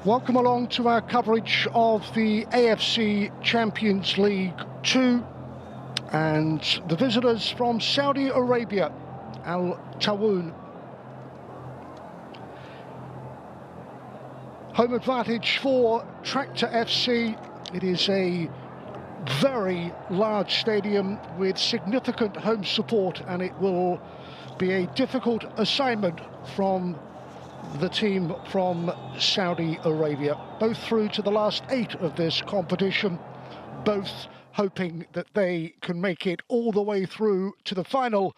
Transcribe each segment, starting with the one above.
Welcome along to our coverage of the AFC Champions League Two and the visitors from Saudi Arabia, Al-Taawoun. Home advantage for Tractor FC. It is a very large stadium with significant home support, and it will be a difficult assignment from the team from Saudi Arabia, both through to the last 8 of this competition, both hoping that they can make it all the way through to the final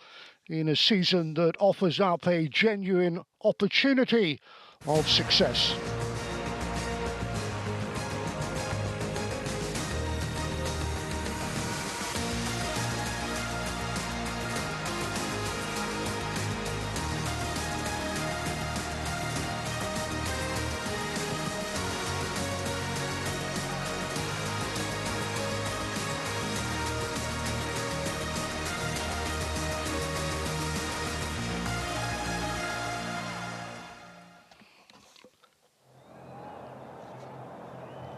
in a season that offers up a genuine opportunity of success.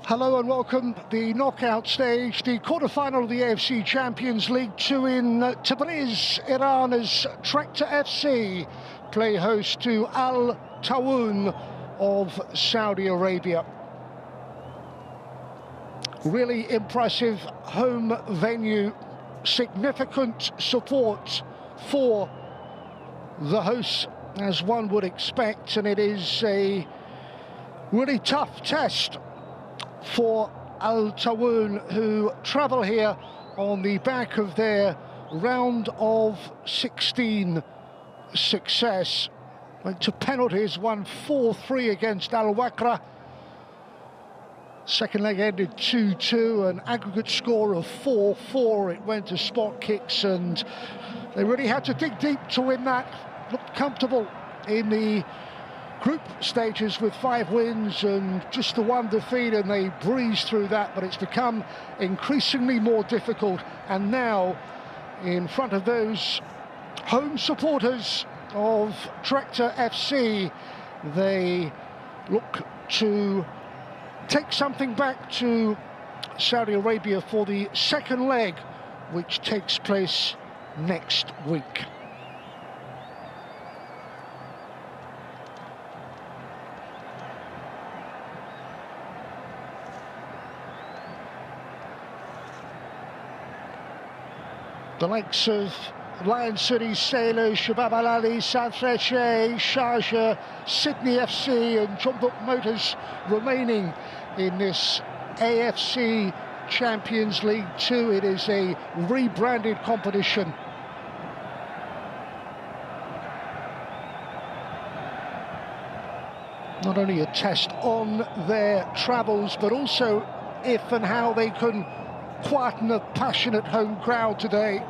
Hello and welcome. The knockout stage, the quarterfinal of the AFC Champions League Two in Tabriz, Iran, as Tractor FC play host to Al-Taawoun of Saudi Arabia. Really impressive home venue, significant support for the hosts, as one would expect, and it is a really tough test for Al-Taawoun, who travel here on the back of their round of 16 success. Went to penalties, won 4-3 against Al-Waqra. Second leg ended 2-2, an aggregate score of 4-4. It went to spot kicks, and they really had to dig deep to win that. Looked comfortable in the group stages with 5 wins and just the 1 defeat, and they breezed through that, but it's become increasingly more difficult. And now, in front of those home supporters of Tractor FC, they look to take something back to Saudi Arabia for the second leg, which takes place next week. The likes of Lion City Sailors, Shabab Al Ali, South Freche, Sharjah, Sydney FC and Jumbuk Motors remaining in this AFC Champions League Two. It is a rebranded competition. Not only a test on their travels, but also if and how they can quieten a passionate home crowd today.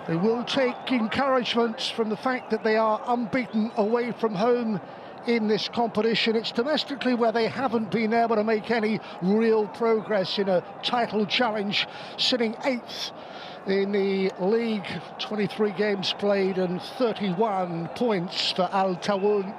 They will take encouragement from the fact that they are unbeaten away from home in this competition. It's domestically where they haven't been able to make any real progress in a title challenge, sitting 8th in the league, 23 games played and 31 points for Al-Taawoun.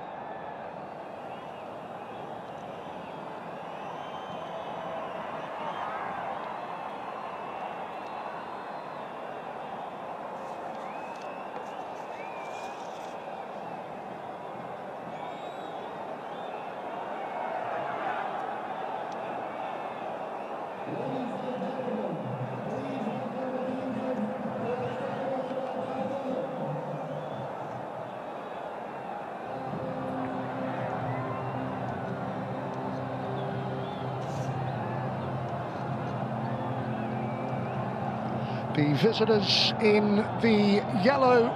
The visitors in the yellow.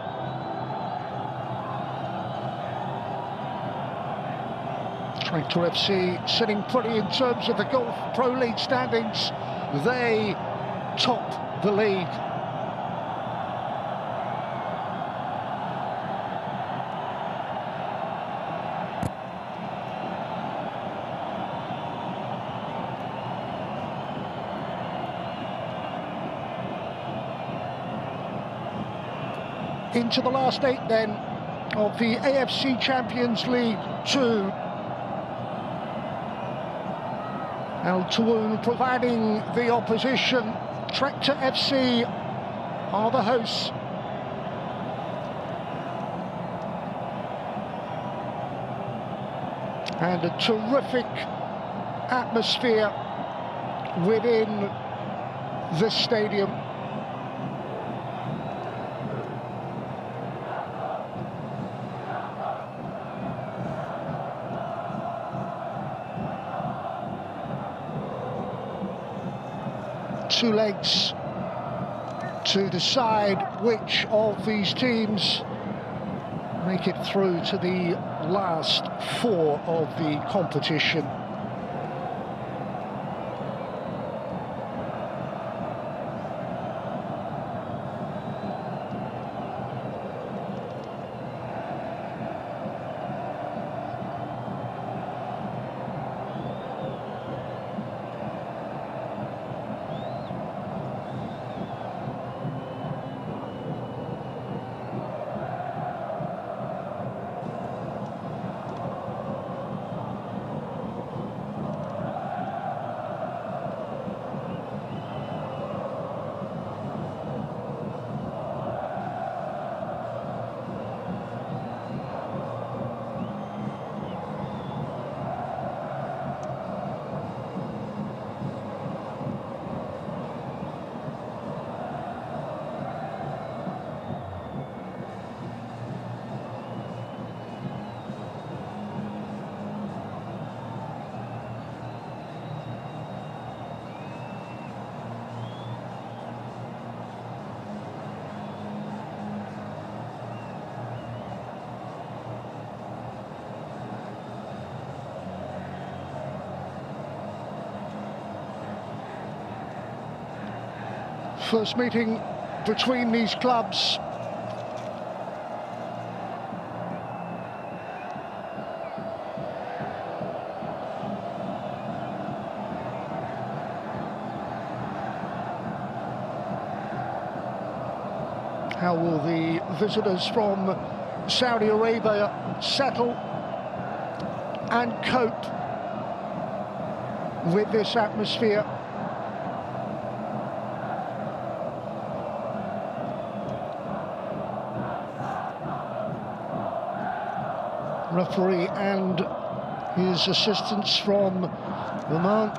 Tractor FC sitting pretty in terms of the Gulf Pro League standings. They top the league. Into the last 8 then, of the AFC Champions League Two. Al-Taawoun providing the opposition. Tractor FC are the hosts. And a terrific atmosphere within the stadium. Two legs to decide which of these teams make it through to the last four of the competition. First meeting between these clubs. How will the visitors from Saudi Arabia settle and cope with this atmosphere? Referee and his assistants from Oman.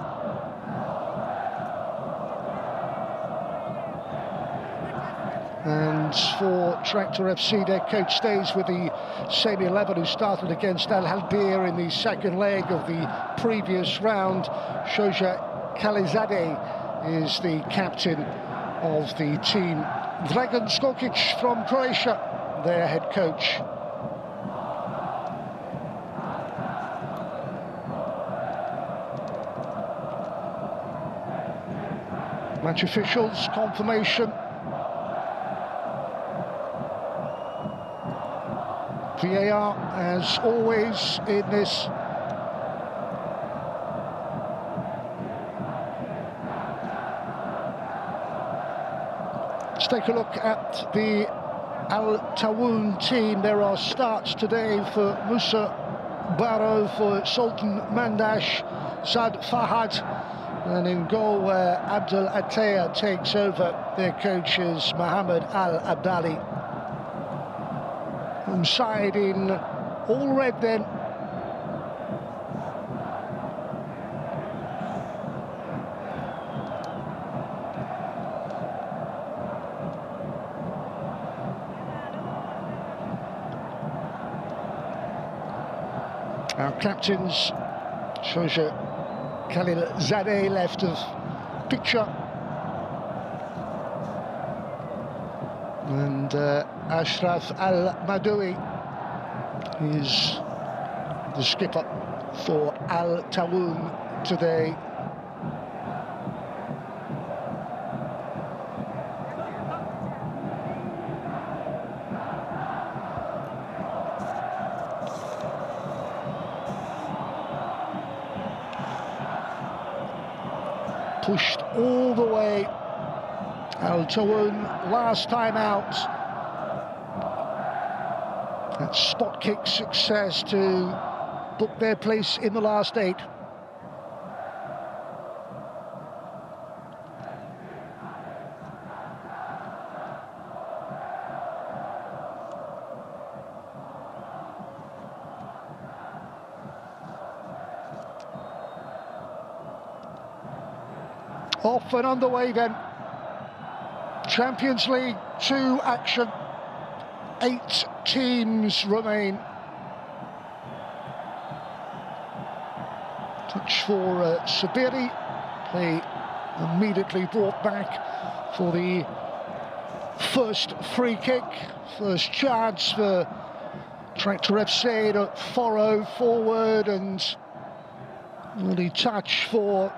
And for Tractor FC, their coach stays with the same 11 who started against Al-Halbir in the second leg of the previous round. Shoja Kalizadeh is the captain of the team. Dragan Skokic from Croatia, their head coach. Match officials, confirmation. VAR, as always, in this. Let's take a look at the Al-Taawoun team. There are starts today for Musa Barrow, for Sultan Mandash, Sad Fahad. And in goal, where Abdul Attaya takes over, their coach is Mohammed Al-Abdali. Home side in all red then. Our captains, Shoja Khalilzadeh left of picture, and Ashraf Al-Madoui is the skipper for Al-Taawoun today. Pushed all the way. Al-Taawoun last time out That spot kick success to book their place in the last 8. Off and underway then. Champions League 2 action. 8 teams remain. Touch for Sabiri. They immediately brought back for the first free kick. First chance for Tractor FC to furrow forward, and the touch for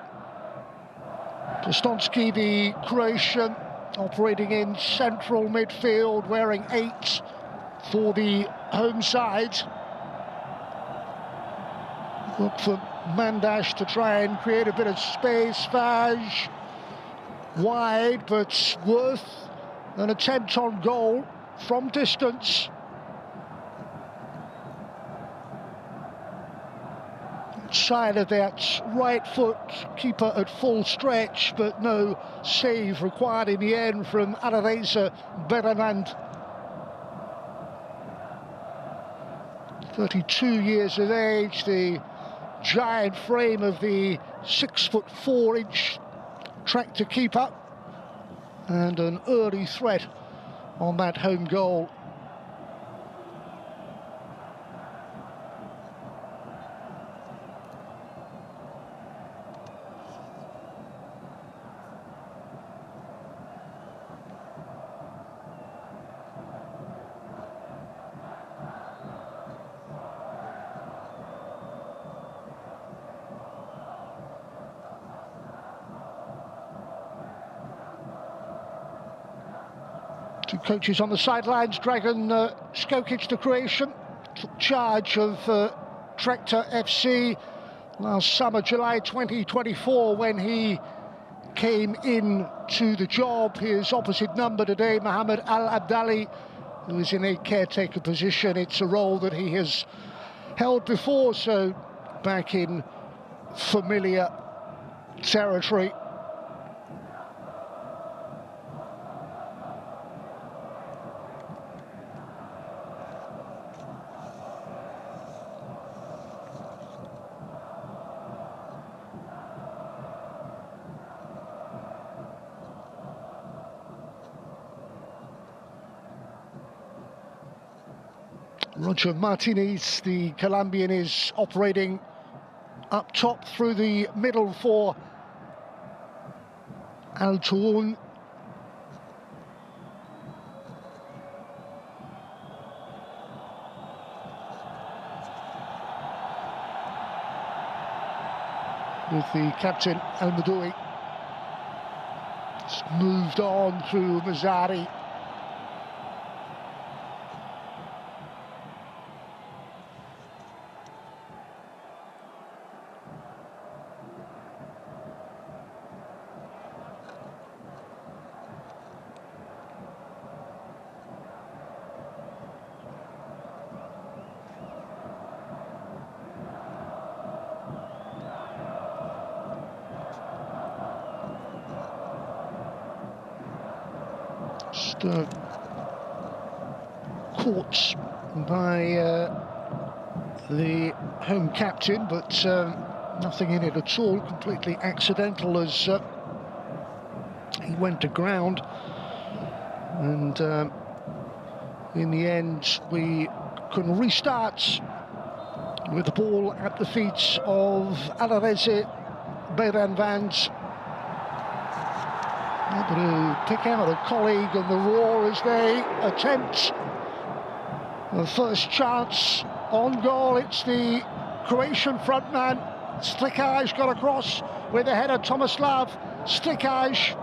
Postonski, the Croatian, operating in central midfield, wearing 8 for the home side. Look for Mandash to try and create a bit of space. Faj wide, but worth an attempt on goal from distance. Side of that right foot, keeper at full stretch, but no save required in the end from Alireza Beranand. 32 years of age, the giant frame of the 6'4" Tractor keeper, and an early threat on that home goal. Two coaches on the sidelines. Dragan Skokic, the Croatian, took charge of Tractor FC last summer, July 2024, when he came in to the job. His opposite number today, Mohamed Al Abdali, who is in a caretaker position. It's a role that he has held before, so back in familiar territory. Roger Martinez, the Colombian, is operating up top through the middle for Al-Taawoun. With the captain Al-Madoui. It's moved on through Mazzari. Caught by the home captain, but nothing in it at all, completely accidental as he went to ground, and in the end we can restart with the ball at the feet of Alireza Beranand. Able to pick out a colleague, and the roar as they attempt the first chance on goal. It's the Croatian frontman. Slikaj got across with the header. Tomislav Slikaj.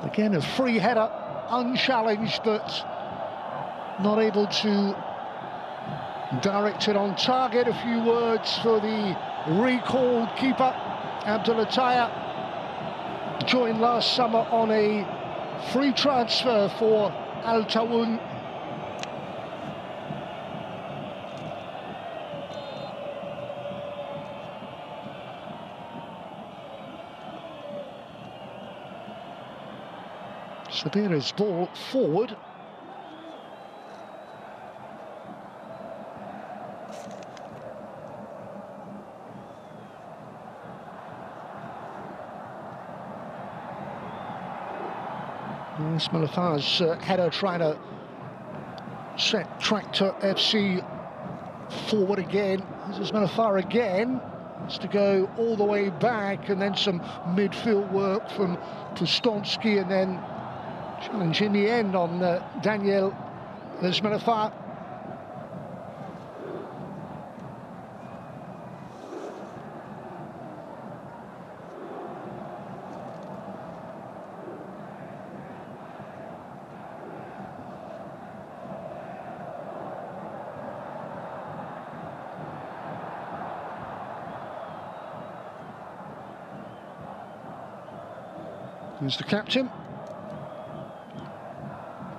Again, a free header, unchallenged, but not able to direct it on target. A few words for the recalled keeper, Abdullah Taya. joined last summer on a free transfer for Al-Taawoun. Sabira's ball forward. Malafar's header trying to set Tractor FC forward again. This is Malafar again. Has to go all the way back, and then some midfield work from Postonsky, and then challenge in the end on Daniel Malafar. Here's the captain.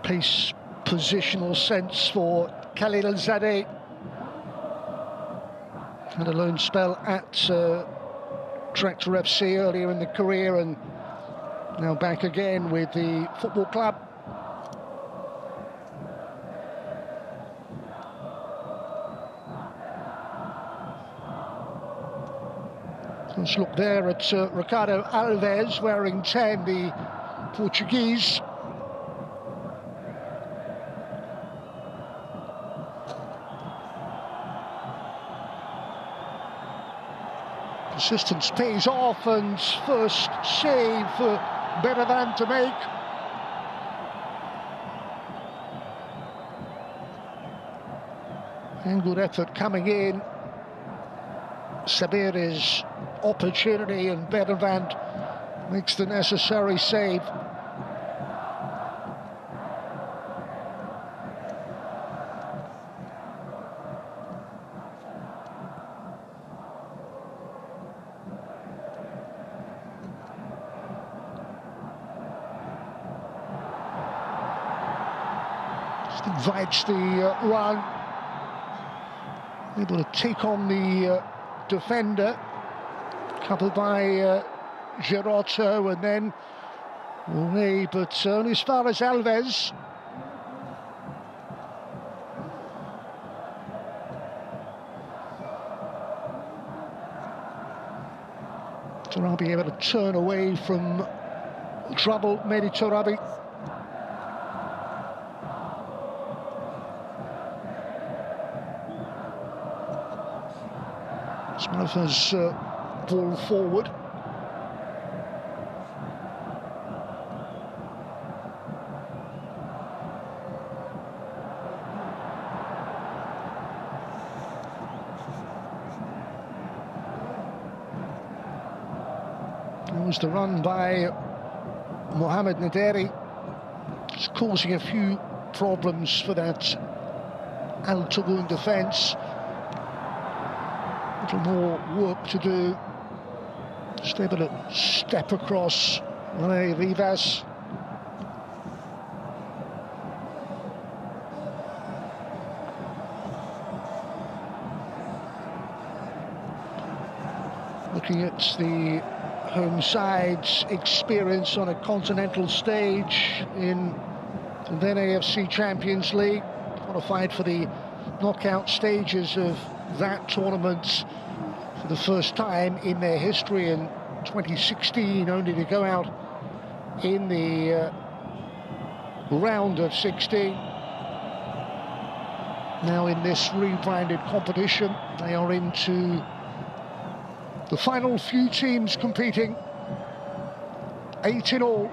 Pace, positional sense for Khalil Zadeh. Had a loan spell at Tractor FC earlier in the career, and now back again with the football club. Let's look there at Ricardo Alves wearing 10, the Portuguese. Persistence pays off, and first save for Benavan to make. And good effort coming in. Sabir's opportunity, and Benavan makes the necessary save. Just invites the run, able to take on the defender, coupled by Girotto, and then away, but only as far as Alves. Torabi able to turn away from trouble, Mehdi Torabi. Smurfers ball forward. That was the run by Mohamed Naderi. It's causing a few problems for that Al-Taawoun defence. A little more work to do. Just able to step across Rivas. Looking at the home side's experience on a continental stage in the then AFC Champions League, qualified for the knockout stages of that tournament for the first time in their history in 2016, only to go out in the round of 16. Now in this rebranded competition, they are into the final few teams competing, 8 in all.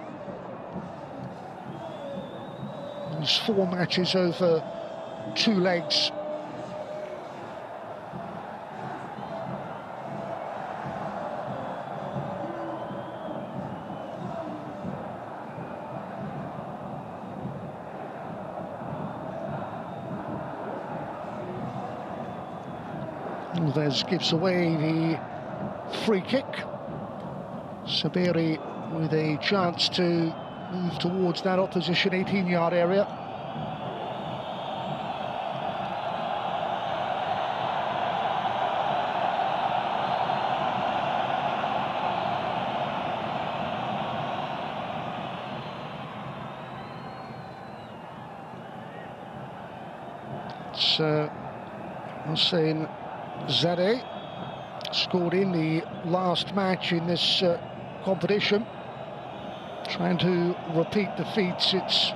There's 4 matches over 2 legs. Alves gives away the free kick. Sabiri with a chance to move towards that opposition 18-yard area. It's Hossein Zadeh, scored in the last match in this competition. Trying to repeat the feats. It's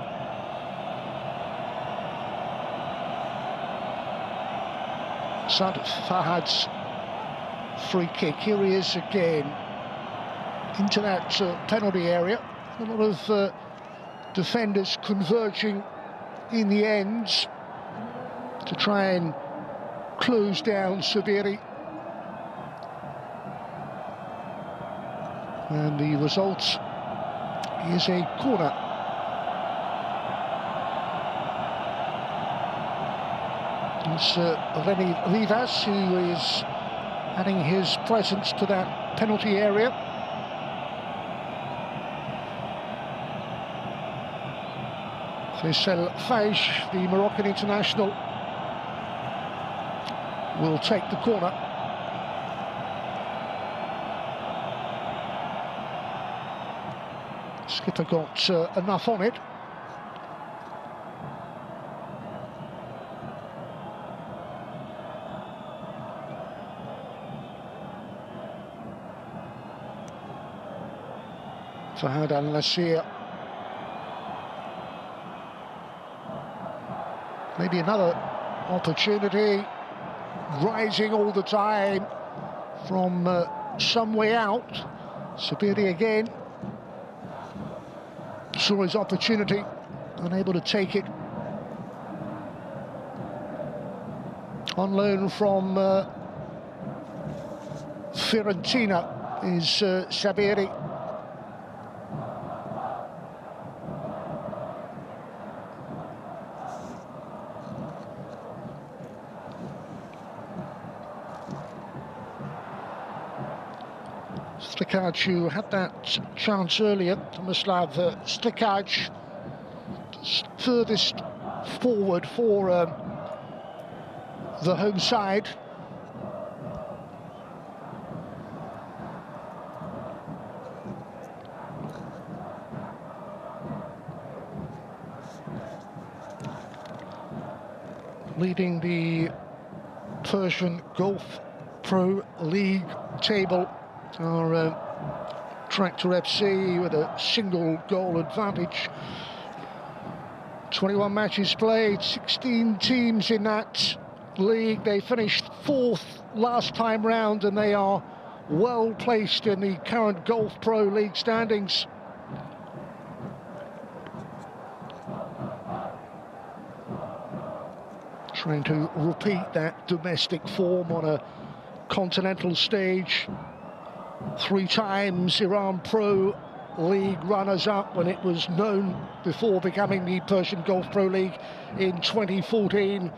Saad Fahad's free kick. Here he is again into that penalty area. A lot of defenders converging in the end to try and close down Sabiri. And the result is a corner. It's Remy Rivas who is adding his presence to that penalty area. Faisal Faish, the Moroccan international, will take the corner. Skipper got enough on it. Fahad Al-Nasir. Maybe another opportunity. Rising all the time from some way out. Sabiri again. Saw his opportunity, unable to take it. On loan from Fiorentina is Sabiri. Stikaj, who had that chance earlier, Tomislav Stikaj, furthest forward for the home side. Leading the Persian Gulf Pro League table are Tractor FC with a single goal advantage. 21 matches played, 16 teams in that league. They finished 4th last time round, and they are well placed in the current Gulf Pro League standings. Trying to repeat that domestic form on a continental stage. 3 times Iran Pro League runners-up when it was known before becoming the Persian Gulf Pro League in 2014.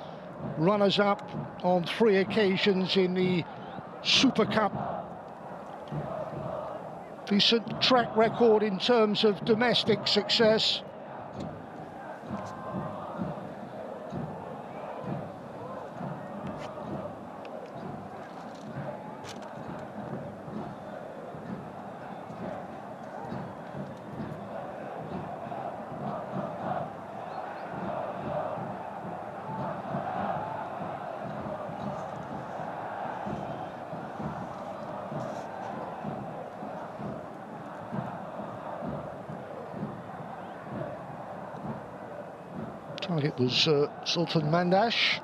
Runners-up on 3 occasions in the Super Cup. Decent track record in terms of domestic success. Target was Sultan Mandash.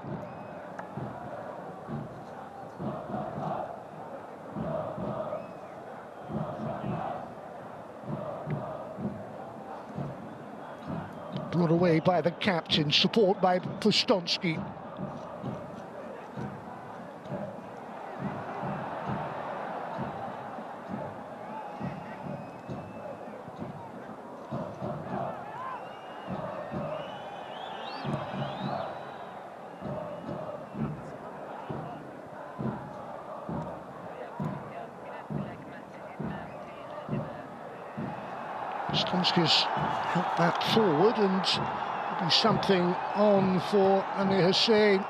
Brought away by the captain, support by Pustonsky. Stomska's helped that forward, and there'll be something on for Amir Hussain.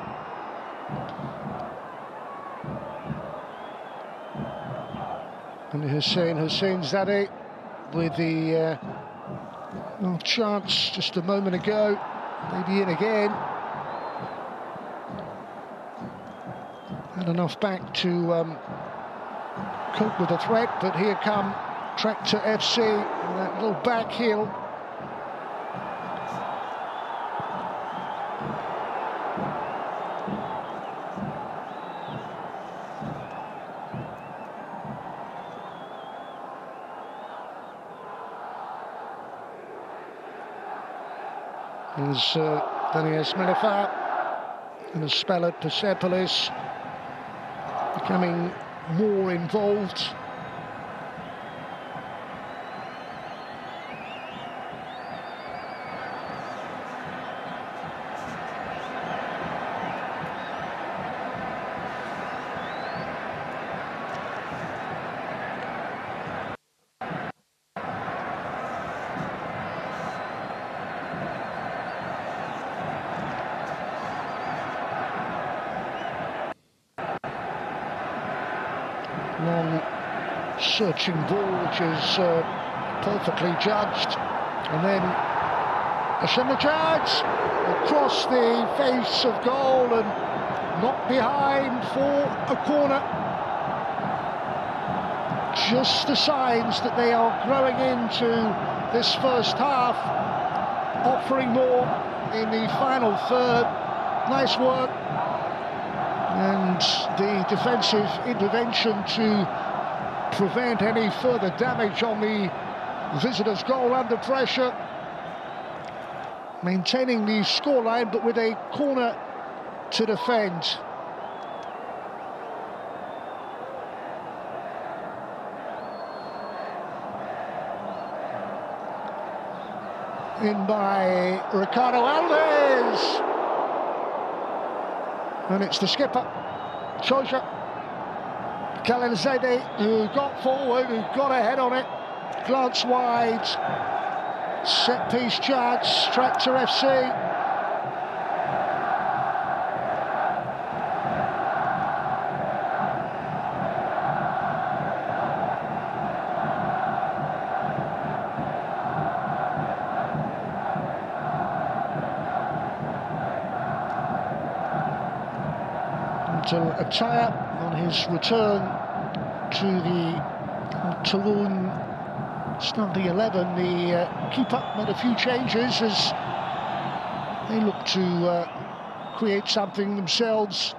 Amir Hussain Zadeh with the chance just a moment ago, maybe in again. Had enough back to cope with the threat, but here come Tractor FC, and that little back heel. There's Daniel Menefat and Spellet Persepolis becoming more involved. Long searching ball, which is perfectly judged, and then Asenajad across the face of goal and not behind for a corner. Just the signs that they are growing into this first half, offering more in the final third. Nice work. And the defensive intervention to prevent any further damage on the visitors' goal under pressure. Maintaining the scoreline, but with a corner to defend. In by Ricardo Alves. And it's the skipper, Choja Kalanzadeh, who got forward, who got ahead on it, glance wide, set piece chance, Tractor FC. A tie-up on his return to the Al-Taawoun starting 11. The keeper made a few changes as they look to create something themselves.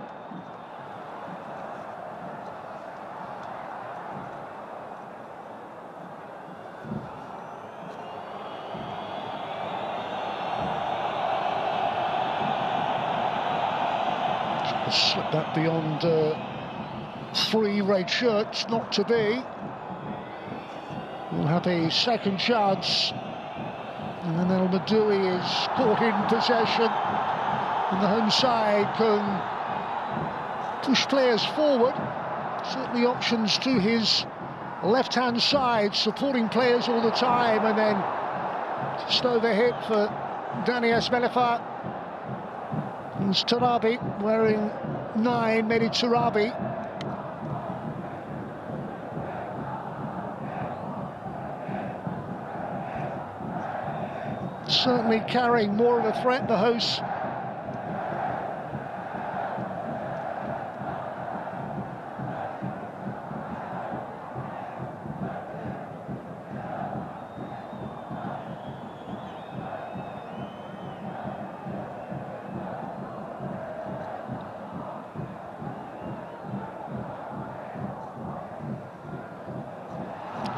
Slip that beyond 3 red shirts, not to be. We'll have a second chance, and then El Madoui is caught in possession, and the home side can push players forward. Certainly options to his left-hand side, supporting players all the time, and then just overhit for Daniel Menefat. It's Tarabi wearing 9, Mehdi Tarabi. Certainly carrying more of a threat, the hosts.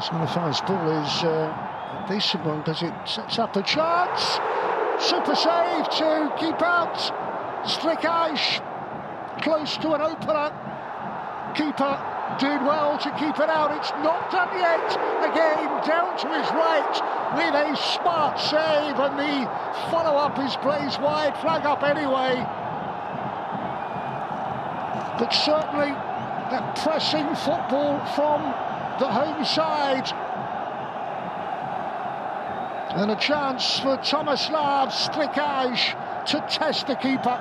Menefat's ball is a decent one because it sets up a chance. Super save to keep out. Strikaj close to an opener. Keeper doing well to keep it out. It's not done yet. Again, down to his right with a smart save, and the follow-up is plays wide. Flag up anyway. But certainly that pressing football from the home side. And a chance for Tomislav Strikaj to test the keeper.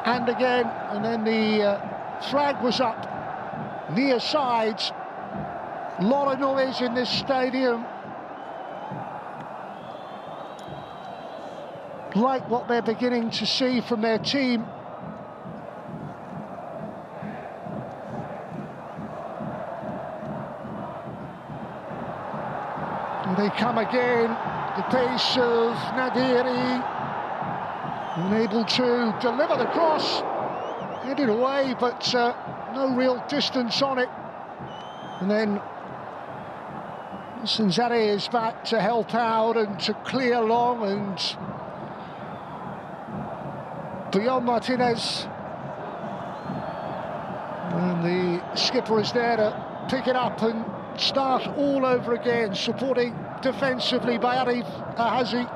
And again, and then the flag was up near sides. A lot of noise in this stadium. Like what they're beginning to see from their team. And they come again, the pace of Nadiri, unable to deliver the cross, headed away, but no real distance on it. And then Sanzare is back to help out and to clear long, and beyond Martinez. And the skipper is there to pick it up and start all over again, supporting defensively by Arif Ahazi.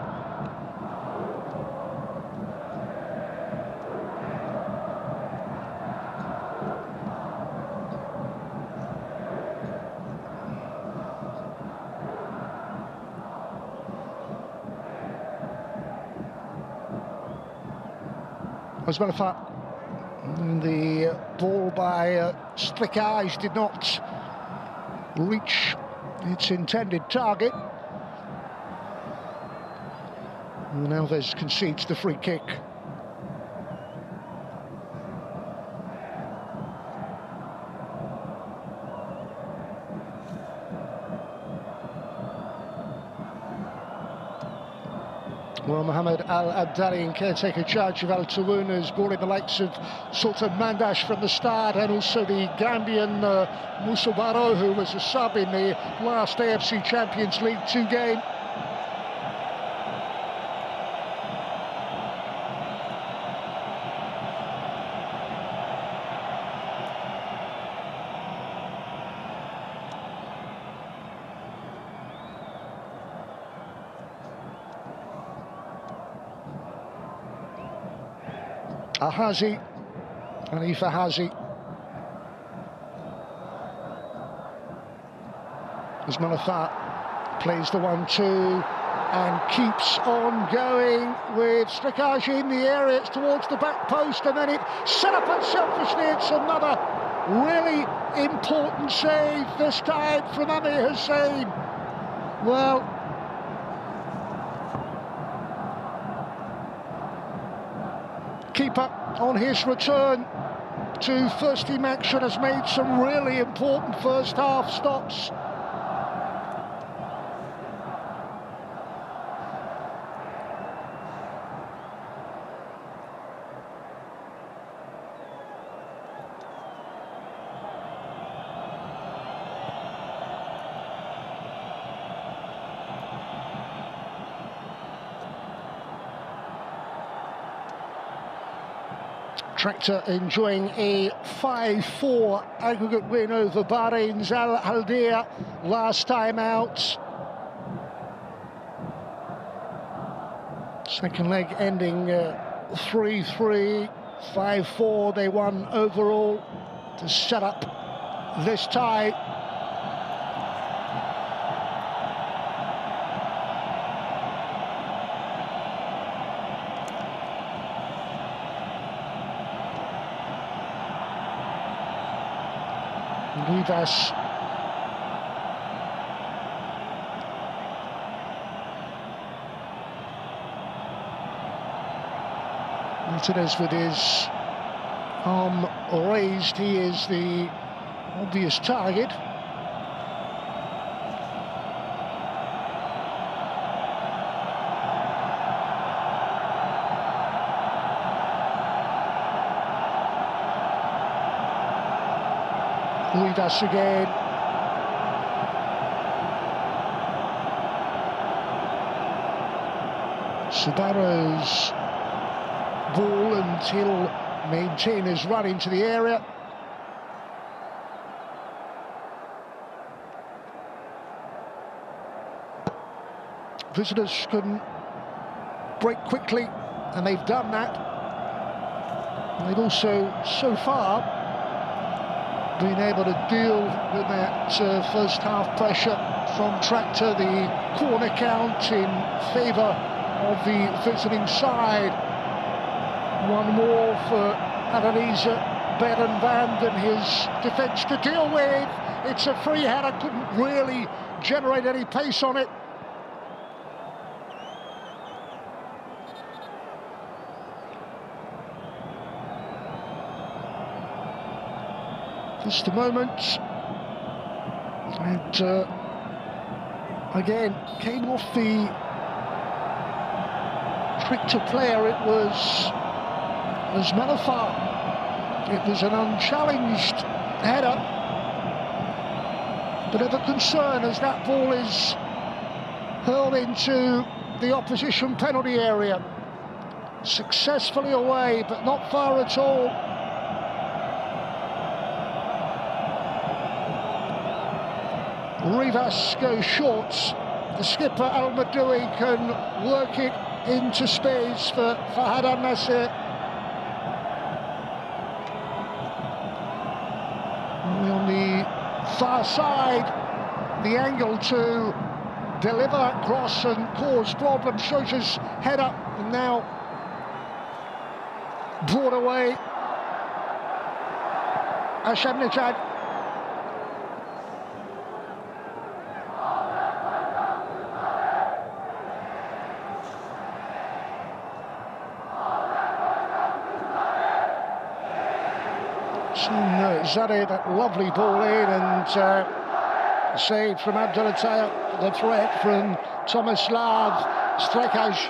As a matter of fact, the ball by Strikaj did not reach its intended target. And Alves concedes the free kick. Well, Mohamed Al-Abdali, in caretaker charge of Al-Taawoun, has brought in the likes of Sultan Mandash from the start, and also the Gambian Moussa Barrow, who was a sub in the last AFC Champions League Two game. Ahazi, Arif Ahazi. As Manafat plays the 1-2 and keeps on going with Strikaj in the area. It's towards the back post, and then it set up unselfishly. It's another really important save, this time from Amir Hussain. Well, keeper on his return to first team action has made some really important first half stops. Tractor enjoying a 5-4 aggregate win over Bahrain's Al Haldia last time out. Second leg ending 3-3, 5-4. They won overall to set up this tie. Rivas. Martinez with his arm raised. He is the obvious target. Rivas again. Subaro's ball, and he'll maintain his run into the area. Visitors can break quickly, and they've done that. And they've also, so far, been able to deal with that first half pressure from Tractor. The corner count in favour of the visiting side. One more for Adeliza Berenvand and his defence to deal with. It's a free header, couldn't really generate any pace on it. Just a moment, and again came off the Tractor player. It was Manafar. It was an unchallenged header, but of a concern as that ball is hurled into the opposition penalty area. Successfully away, but not far at all. Rivas goes short. The skipper Al Madoui can work it into space for Fahad Al Nasser. On the far side, the angle to deliver that cross and cause problems. Shoja's head up and now brought away. Hasham Najad. Zadeh, that lovely ball in, and save from Abdullah, the threat from Tomislav Strekaj.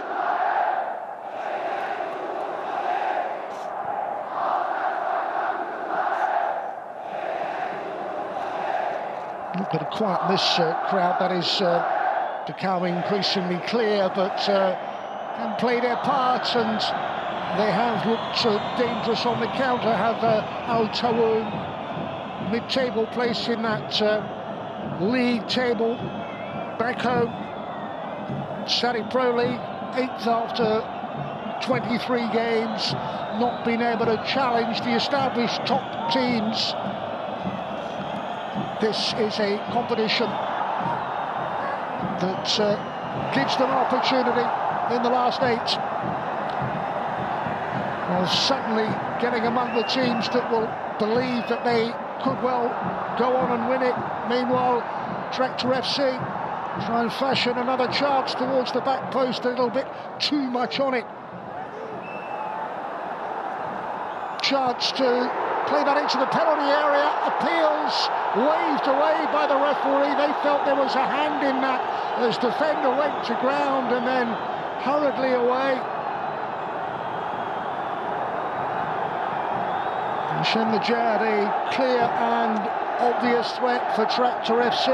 Not going to quite miss crowd, that is becoming increasingly clear, but can play their part, and they have looked dangerous on the counter. Have Al-Taawoun, mid-table place in that league table, back home. Saudi Pro League, 8th after 23 games, not been able to challenge the established top teams. This is a competition that gives them opportunity in the last 8. Well, suddenly getting among the teams that will believe that they could well go on and win it. Meanwhile, Tractor FC try and fashion another chance towards the back post, a little bit too much on it. Chance to play that into the penalty area. Appeals waved away by the referee. They felt there was a hand in that as defender went to ground and then hurriedly away. Hasham Najad, a clear and obvious threat for Tractor FC.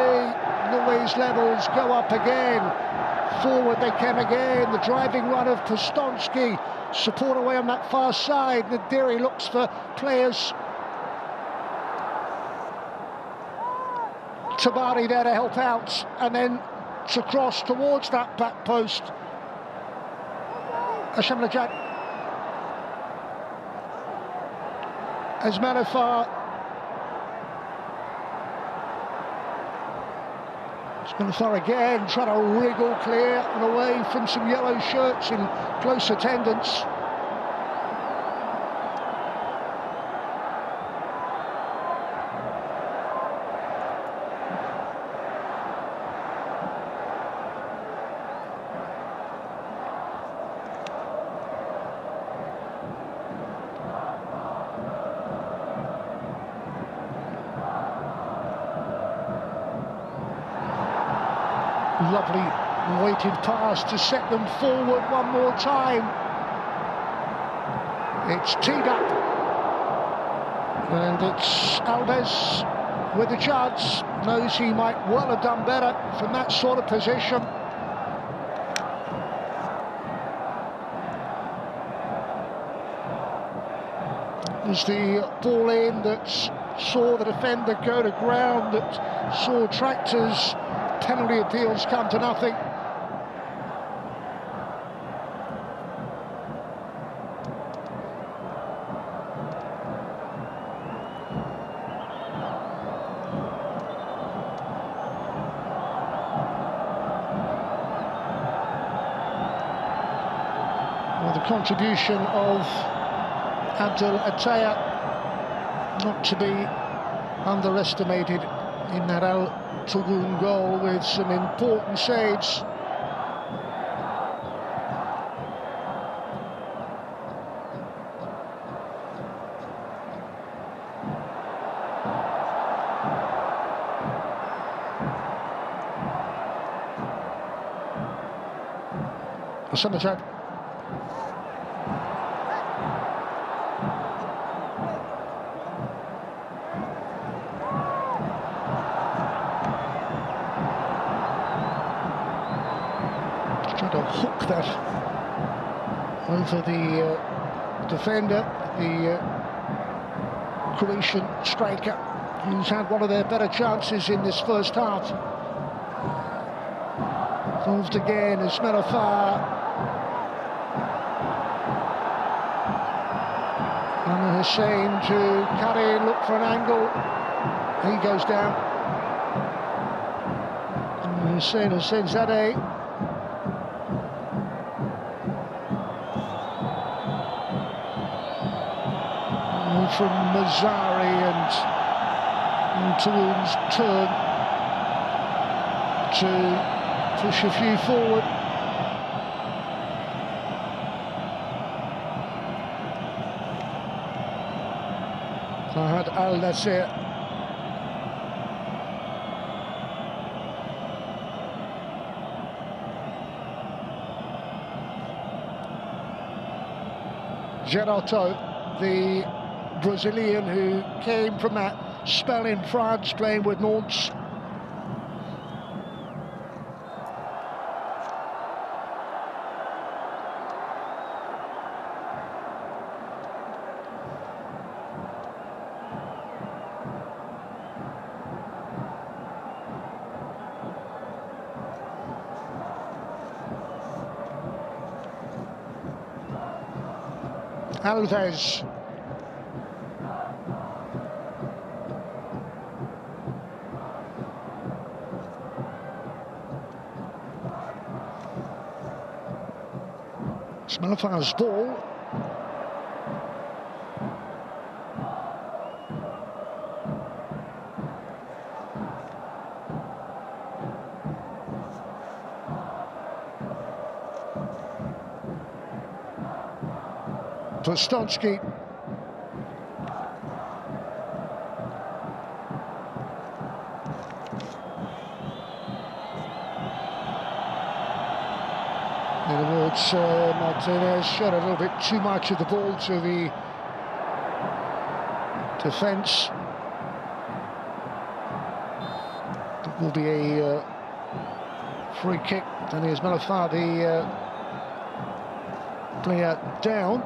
Noise levels go up again. Forward they came again. The driving run of Postonsky. Support away on that far side. Nadiri looks for players. Tabari there to help out, and then to cross towards that back post. Hasham Najad. As Manafar. Manafar again, trying to wriggle clear and away from some yellow shirts in close attendance. Lovely weighted pass to set them forward one more time. It's teed up, and it's Alves with the chance. Knows he might well have done better from that sort of position. There's the ball in that saw the defender go to ground, that saw Tractor's penalty appeals come to nothing. the contribution of Al-Taawoun, not to be underestimated in that Al-Taawoun goal, with some important saves. Somerset. Trying to hook that over the defender, the Croatian striker, who's had one of their better chances in this first half. Involved again is Melafar. And Hussein to Karim, look for an angle. He goes down. And Hussein Zadeh. And from Mazzari, and Taawoun's turn to push a few forward. Fahad Al-Nasir. Gerardo, the Brazilian who came from that spell in France playing with Nantes. Alves. Smelafar's ball. Postonsky. In other words, Martinez shot a little bit too much of the ball to the defence. It will be a free kick. And here's Melafar, the player down.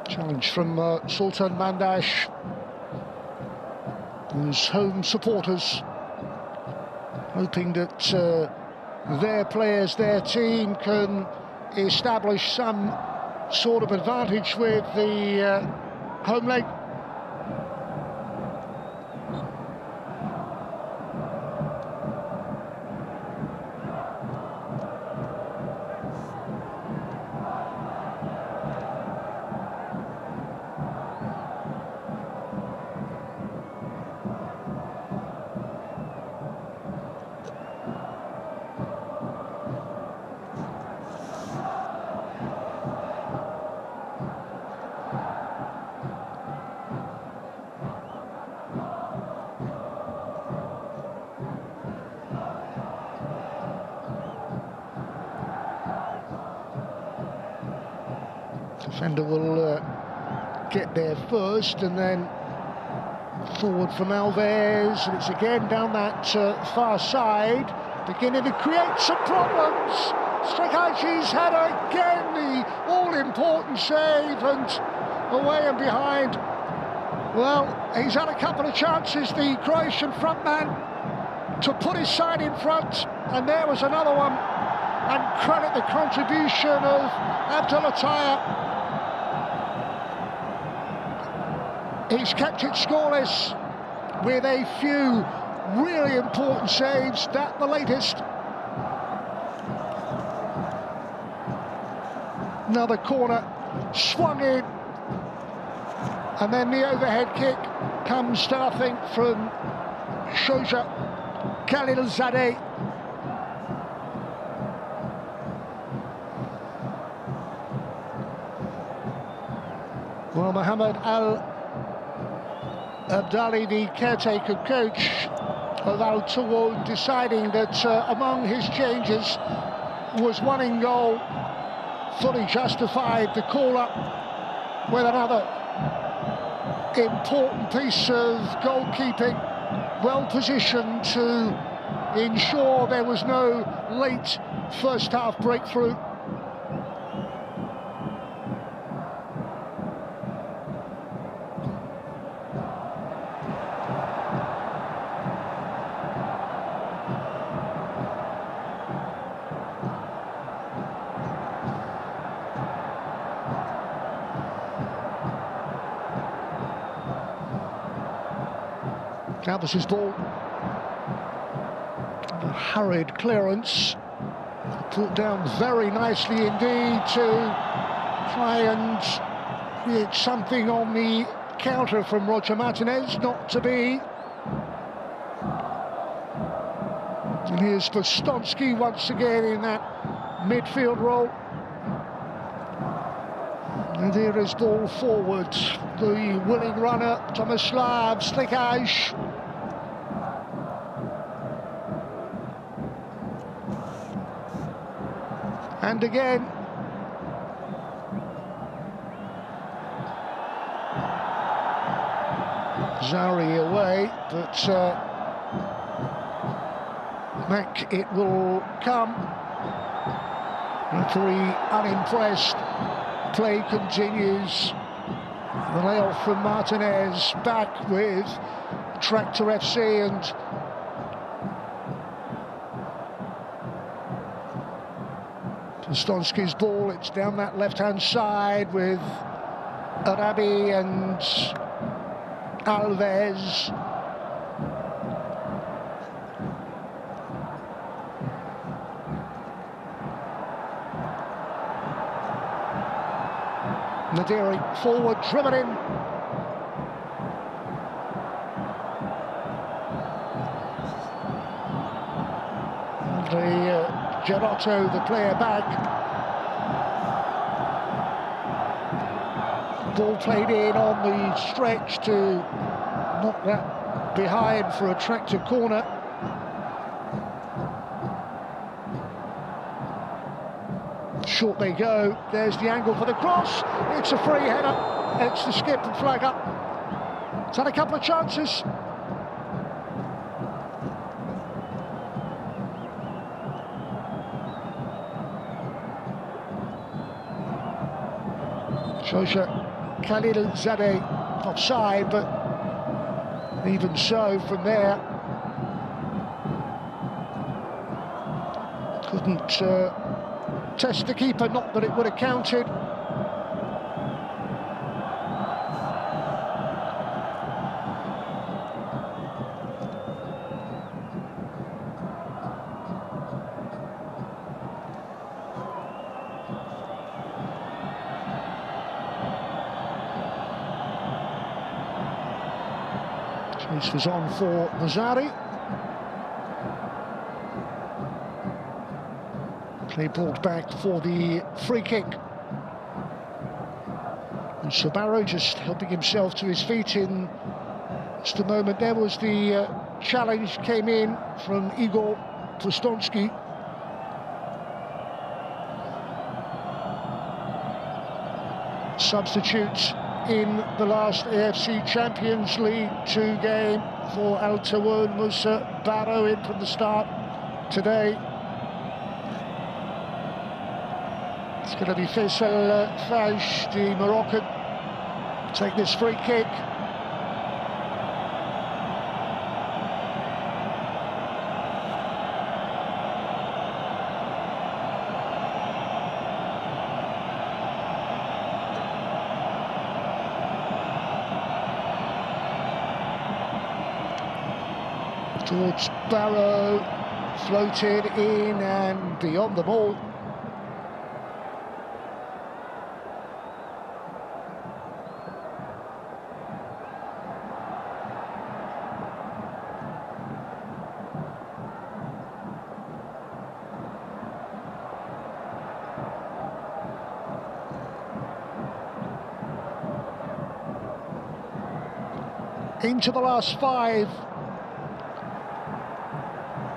Challenge from Sultan Mandash, whose home supporters hoping that their players, their team, can establish some sort of advantage with the home leg. Defender will get there first, and then forward from Alves, and it's again down that far side, beginning to create some problems. Strakaji's had again the all-important save, and away and behind. Well, he's had a couple of chances, the Croatian frontman, to put his side in front, and there was another one. And credit the contribution of Al-Taawoun. He's kept it scoreless with a few really important saves, that the latest. Another corner, swung in, and then the overhead kick comes, I think, from Shoja Khalilzadeh. Well, Mohammed Al-Abdali, the caretaker coach of Al-Taawoun, deciding that among his changes was one in goal, fully justified the call-up with another important piece of goalkeeping, well positioned to ensure there was no late first half breakthrough. That was his ball. A hurried clearance, put down very nicely indeed to try and create something on the counter from Roger Martinez, not to be. And here's Vostonsky once again in that midfield role. And here is ball forward, the willing runner, Tomislav Slikaj. And again, Zari away, but back it will come. Referee unimpressed. Play continues. The layoff from Martinez, back with Tractor FC and Stonsky's ball. It's down that left-hand side with Arabi and Alves. Nadiri forward, driven in. The Gerotto, the player back. Ball played in on the stretch to knock that behind for a Tractor corner. Short they go. There's the angle for the cross. It's a free header. It's the skip and flag up. It's had a couple of chances. Shoja Khalilzadeh offside, but even so, from there, couldn't test the keeper, not that it would have counted. This was on for Mazzari. Play brought back for the free kick. And Sabaro just helping himself to his feet in just a moment. There was the challenge came in from Igor Vostonsky. Substitutes in the last AFC Champions League Two game for Al-Taawoun. Musa Barrow in from the start today. It's going to be Faisal Faj, the Moroccan, take this free kick. towards Barrow, floated in and beyond the ball. Into the last 5.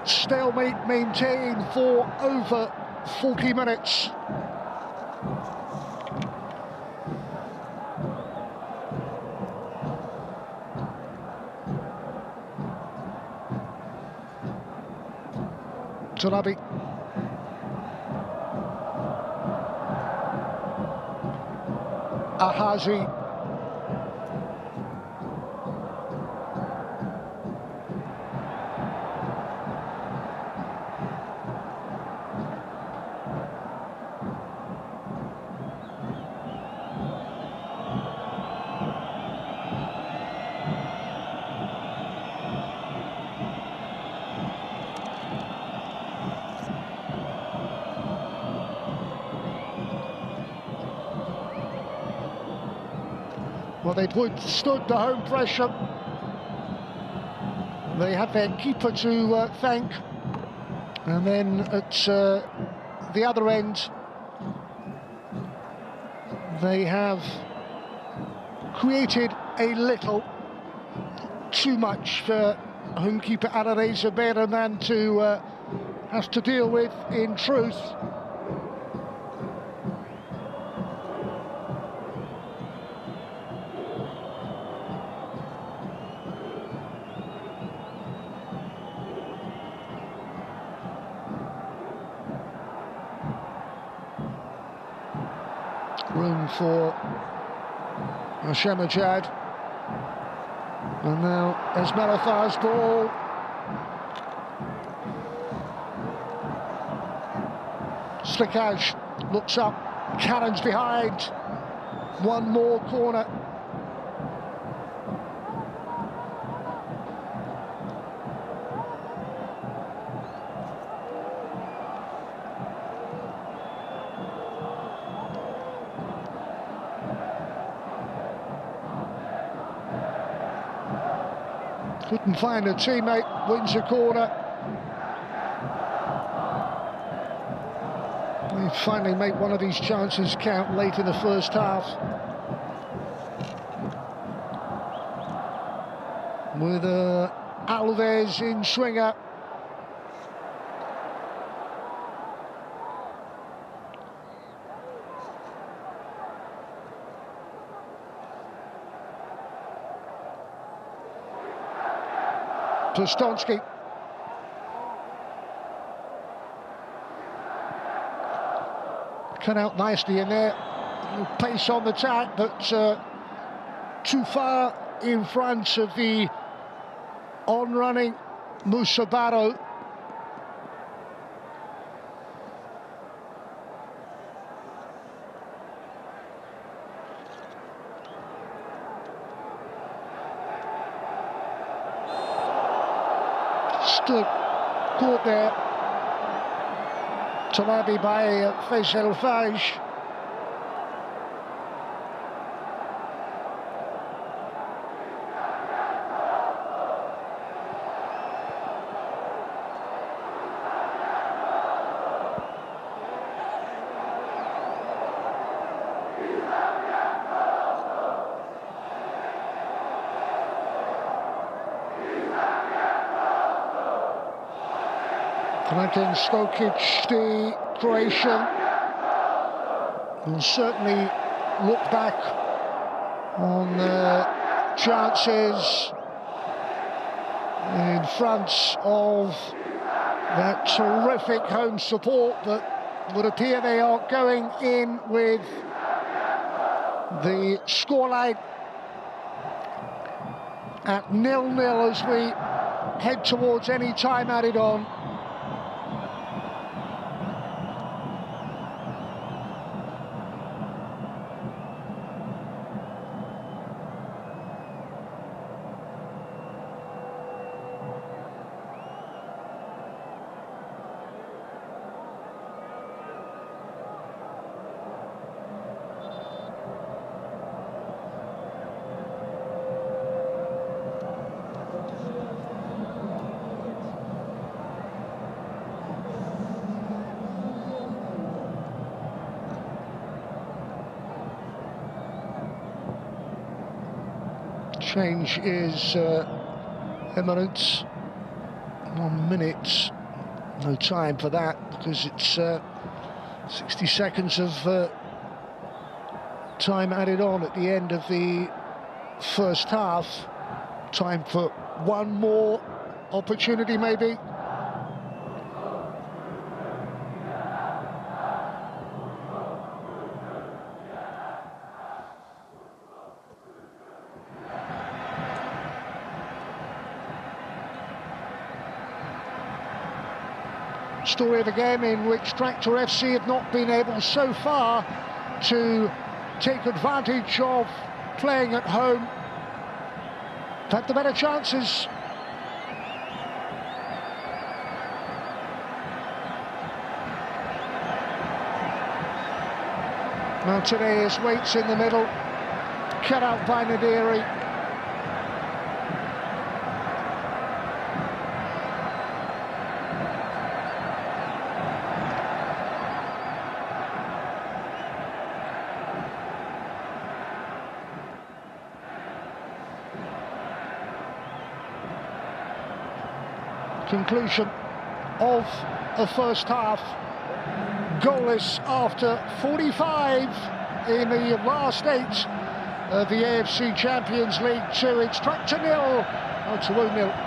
Stalemate maintained for over 40 minutes. Tanabi. Ahazi. Well, they'd withstood the home pressure. They had their keeper to thank. And then at the other end, they have created a little too much for homekeeper Alareza Bereman to have to deal with, in truth. Room for Shemajad. And now Esmarathar's ball. Slikaj looks up, Cannon's behind. One more corner. Couldn't find a teammate, wins a corner. They finally make one of these chances count late in the first half. With Alves in swinger. Stonsky. Cut out nicely in there. Pace on the attack, but too far in front of the on-running Musa Barrow. Stood caught there. Talabi by Faisal Faj. Flanking Stokic, the Croatian, will certainly look back on chances in front of that terrific home support, but would appear they are going in with the scoreline at 0-0 as we head towards any time added on. Change is imminent. 1 minute, no time for that because it's 60 seconds of time added on at the end of the first half. Time for one more opportunity maybe. Story of the game in which Tractor FC have not been able so far to take advantage of playing at home. Had the better chances. Martinez waits in the middle, cut out by Nadiri. Conclusion of the first half, goalless after 45 in the last 8 of the AFC Champions League Two. It's Tractor 0, Al-Taawoun 0.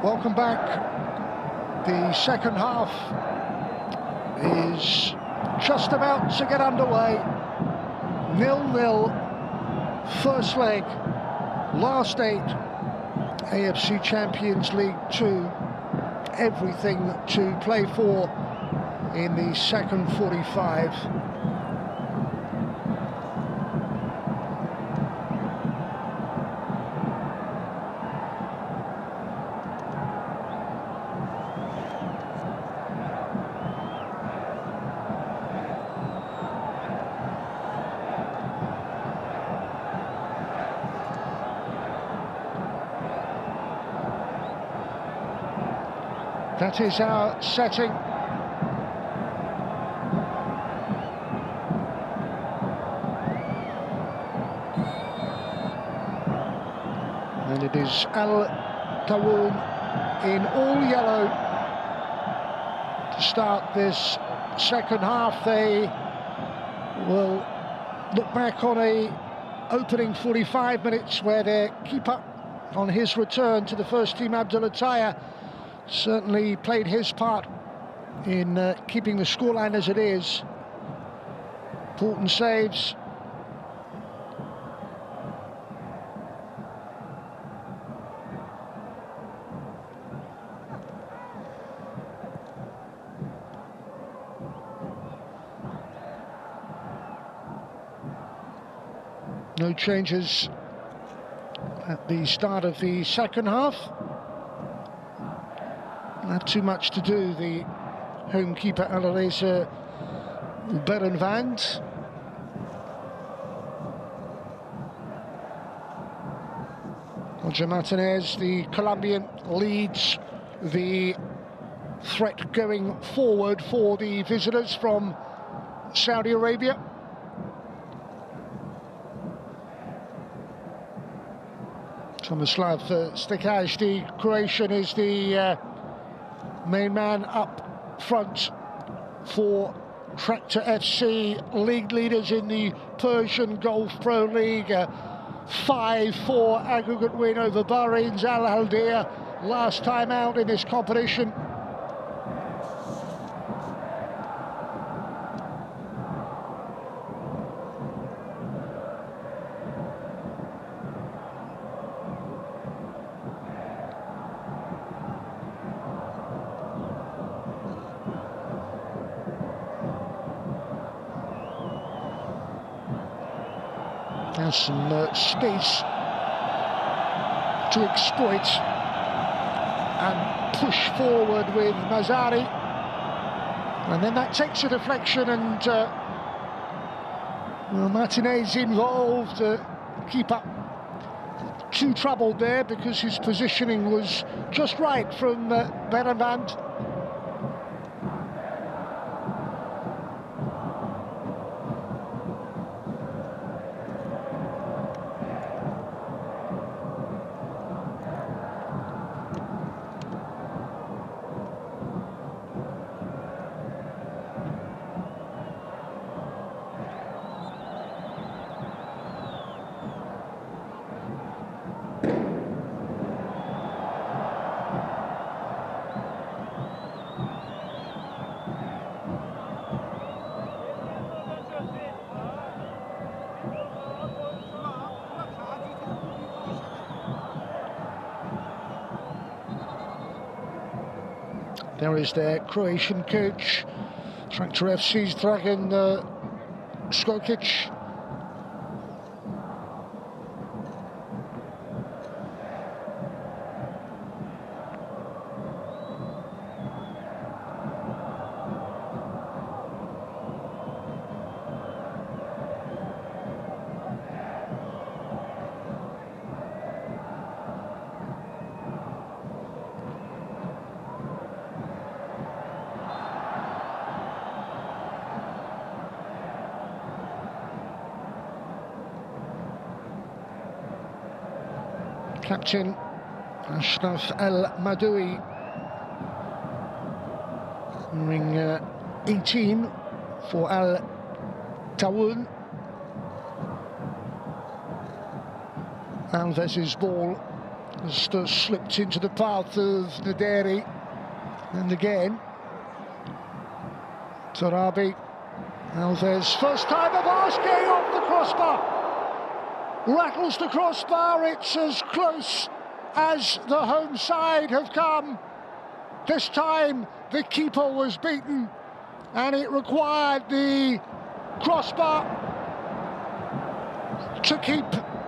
Welcome back. The second half is just about to get underway. 0-0, first leg, last 8, AFC Champions League 2. Everything to play for in the second 45. That is our setting. And it is Al-Taawoun in all yellow to start this second half. They will look back on a opening 45 minutes where their keeper, on his return to the first team, Al-Taawoun, certainly played his part in keeping the scoreline as it is. Important saves. No changes at the start of the second half. Not too much to do. The home keeper Alireza Berenvand. Roger Martinez, the Colombian, leads the threat going forward for the visitors from Saudi Arabia. Tomislav Stikaj, the Croatian, is the main man up front for Tractor FC, league leaders in the Persian Gulf Pro League. 5-4 aggregate win over Bahrain's Al Haldia last time out in this competition. There's some space to exploit and push forward with Mazzari, and then that takes a deflection, and Martinez involved. Keeper too troubled there because his positioning was just right from Berenvand. There is their Croatian coach, Tractor FC's Dragan Skokic. Captain Ashraf El-Madoui, wearing 18 for Al-Taawoun. Alves's ball has slipped into the path of Naderi, and again Tarabi. Alves, first time of asking, off the crossbar. Rattles the crossbar. It's as close as the home side have come. This time the keeper was beaten, and it required the crossbar to keep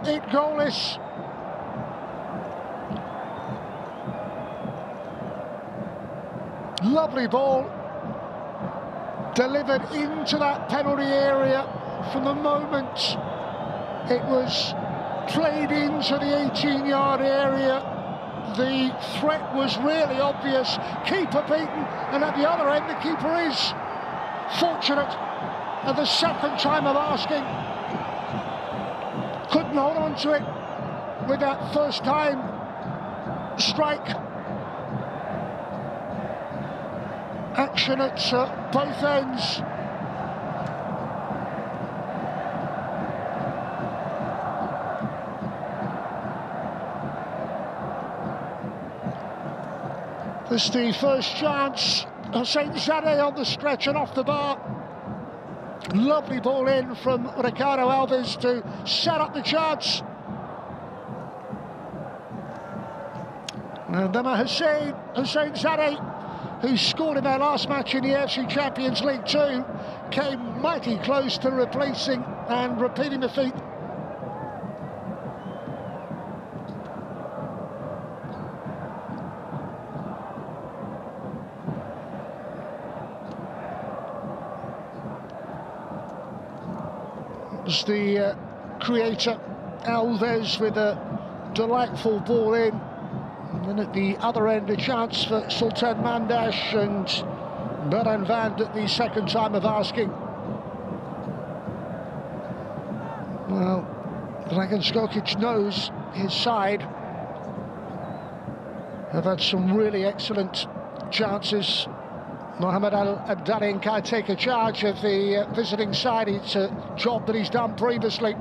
it goalless. Lovely ball, delivered into that penalty area. From the moment it was played into the 18-yard area, the threat was really obvious. Keeper beaten, and at the other end the keeper is fortunate at the second time of asking. Couldn't hold on to it with that first time strike. Action at both ends. This is the first chance. Hussein Zadeh on the stretch and off the bar. Lovely ball in from Ricardo Alves to set up the chance. And Hussein Zadeh, who scored in their last match in the AFC Champions League Two, came mighty close to replacing and repeating the feat. was the creator, Alves, with a delightful ball in. And then at the other end, a chance for Sultan Mandash, and Baran Vand at the second time of asking. Well, Dragan Skokic knows his side have had some really excellent chances. Mohamed Al-Abdalin can't take a charge of the visiting side. It's a job that he's done previously.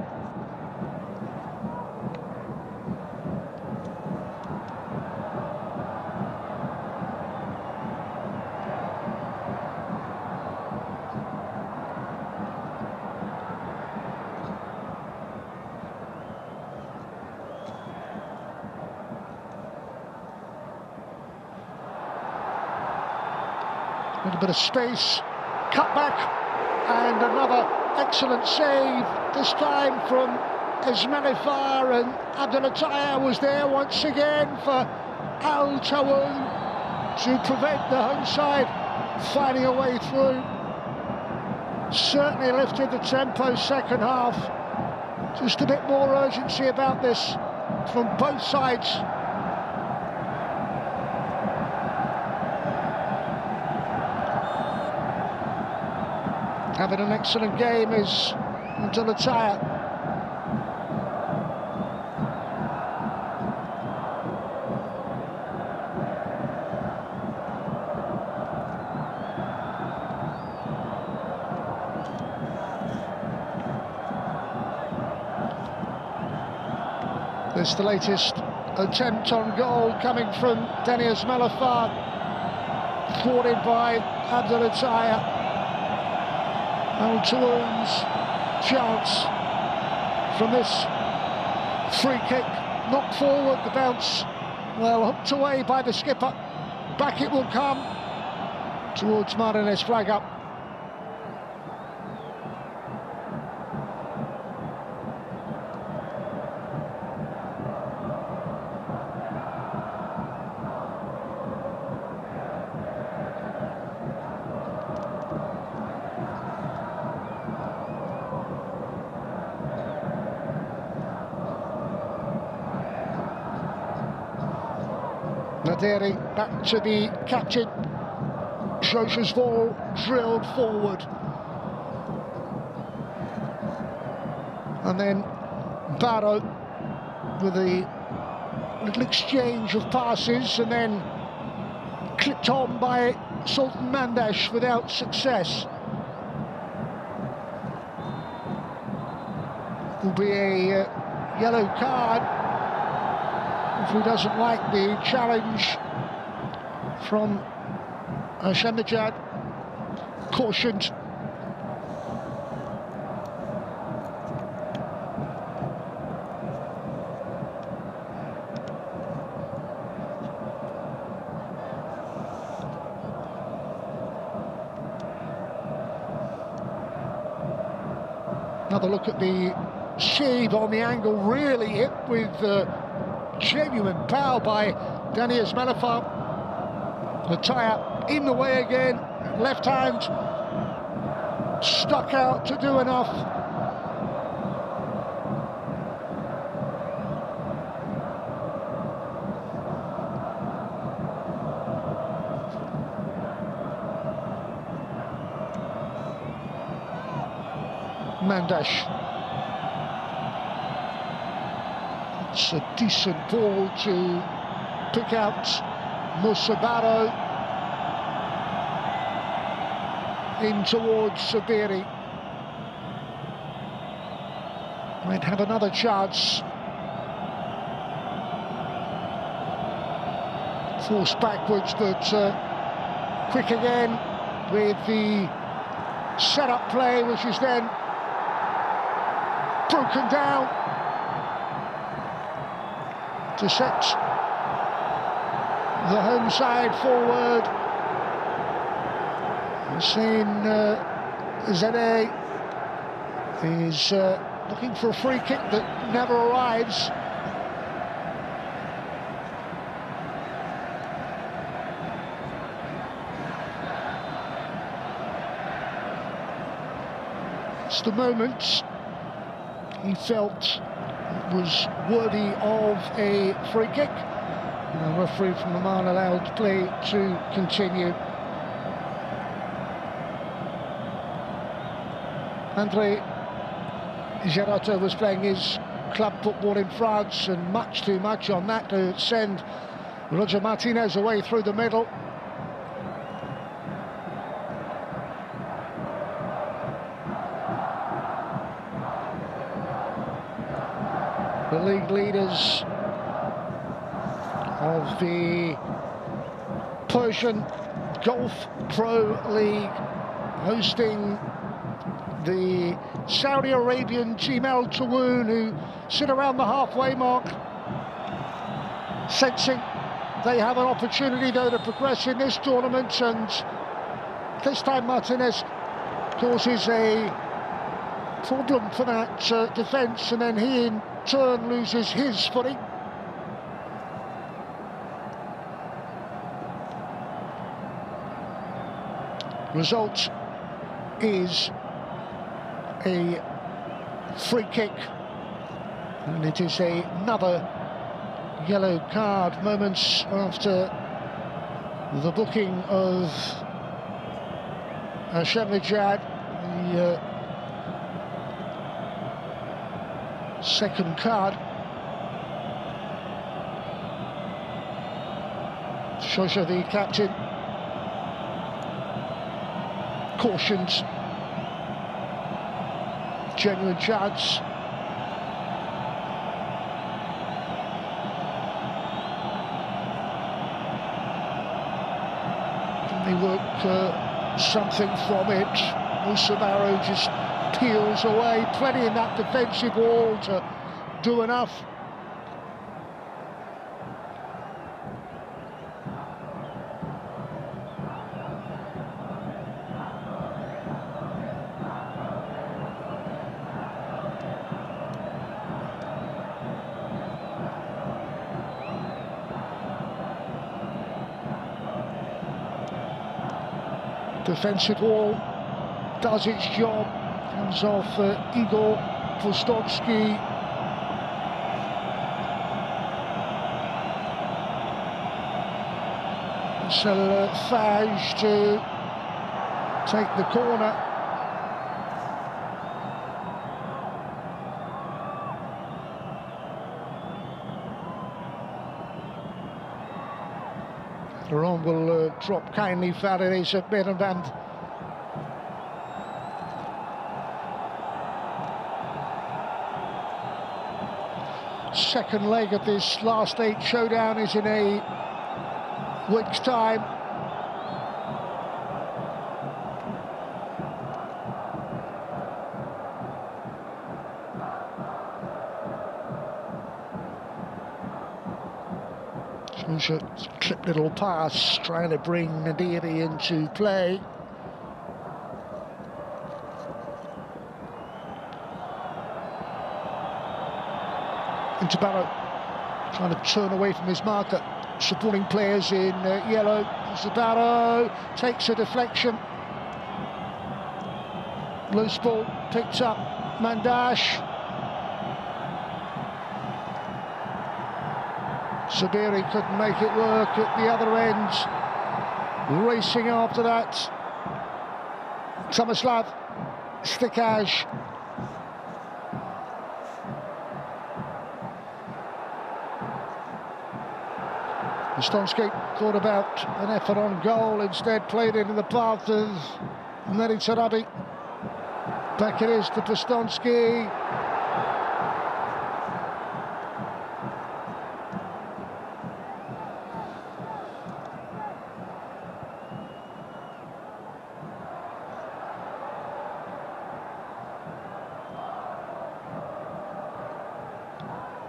A little bit of space, cut back, and another excellent save, this time from Esmalifar, and Abdullah was there once again for Al-Taawoun to prevent the home side finding a way through. Certainly lifted the tempo second half. Just a bit more urgency about this from both sides. Having an excellent game is Al-Taawoun. This is the latest attempt on goal coming from Deniz Malafar, thwarted by Abdullah. Al-Taawoun's chance from this free kick, knocked forward, the bounce, well, hooked away by the skipper. Back it will come towards Martinez, flag up. Naderi back to the captain. Joshua's ball drilled forward. And then Barrow with a little exchange of passes, and then clipped on by Sultan Mandash without success. Will be a yellow card if he doesn't like the challenge from Shamnajad. Cautioned. Another look at the shade on the angle, really hit with genuine power by Deniz Malafar. The tie-up in the way again, left hand stuck out to do enough. Mandash. It's a decent ball to pick out Musabaro in towards Sabiri. Might have another chance. Forced backwards, but quick again with the set-up play, which is then broken down to set the home side forward. Hussein Zade is looking for a free kick that never arrives. It's the moment he felt was worthy of a free kick. And the referee from Oman allowed play to continue. Andre Gerotto was playing his club football in France, and much too much on that to send Roger Martinez away through the middle. The league leaders of the Persian Gulf Pro League hosting the Saudi Arabian team Al-Taawoun, who sit around the halfway mark, sensing they have an opportunity though to progress in this tournament, and this time Martinez causes a problem for that defence, and then he in turn loses his footing. Result is a free kick, and it is another yellow card moments after the booking of Shemnijad, the second card. Shosha, the captain, cautions genuine chance. They work something from it. Musamaro just peels away. Plenty in that defensive wall to do enough. Defensive wall does its job. Comes off Igor Vostonsky. So Faj to take the corner. Ron will drop kindly Faraday's at middenband. Second leg of this last 8 showdown is in a week's time. Clip little pass, trying to bring Nadiri into play. Into Barrow, trying to turn away from his marker. Supporting players in yellow. Zabaro takes a deflection. Loose ball picked up. Mandash. Sabiri couldn't make it work at the other end. Racing after that. Tomislav Stikaj. Vostonsky thought about an effort on goal, instead played it in the path of Neri Sarabi. Back it is to Vostonsky.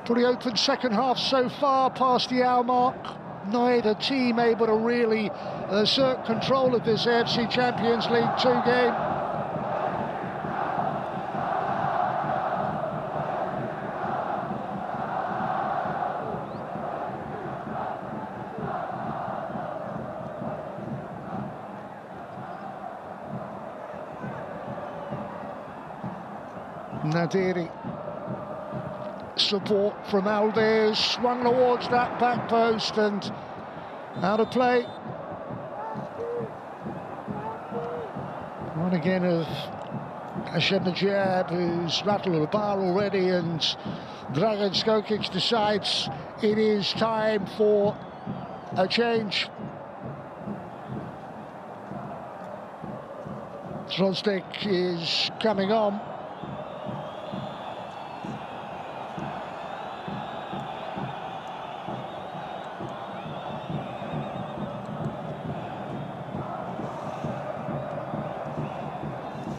Pretty open second half so far, past the hour mark. Neither team able to really assert control of this AFC Champions League 2 game. Nadiri support from Alves, swung towards that back post and out of play. One again of Hashem Najab, who's rattled the bar already, and Dragan Skokic decides it is time for a change. Drozdik is coming on.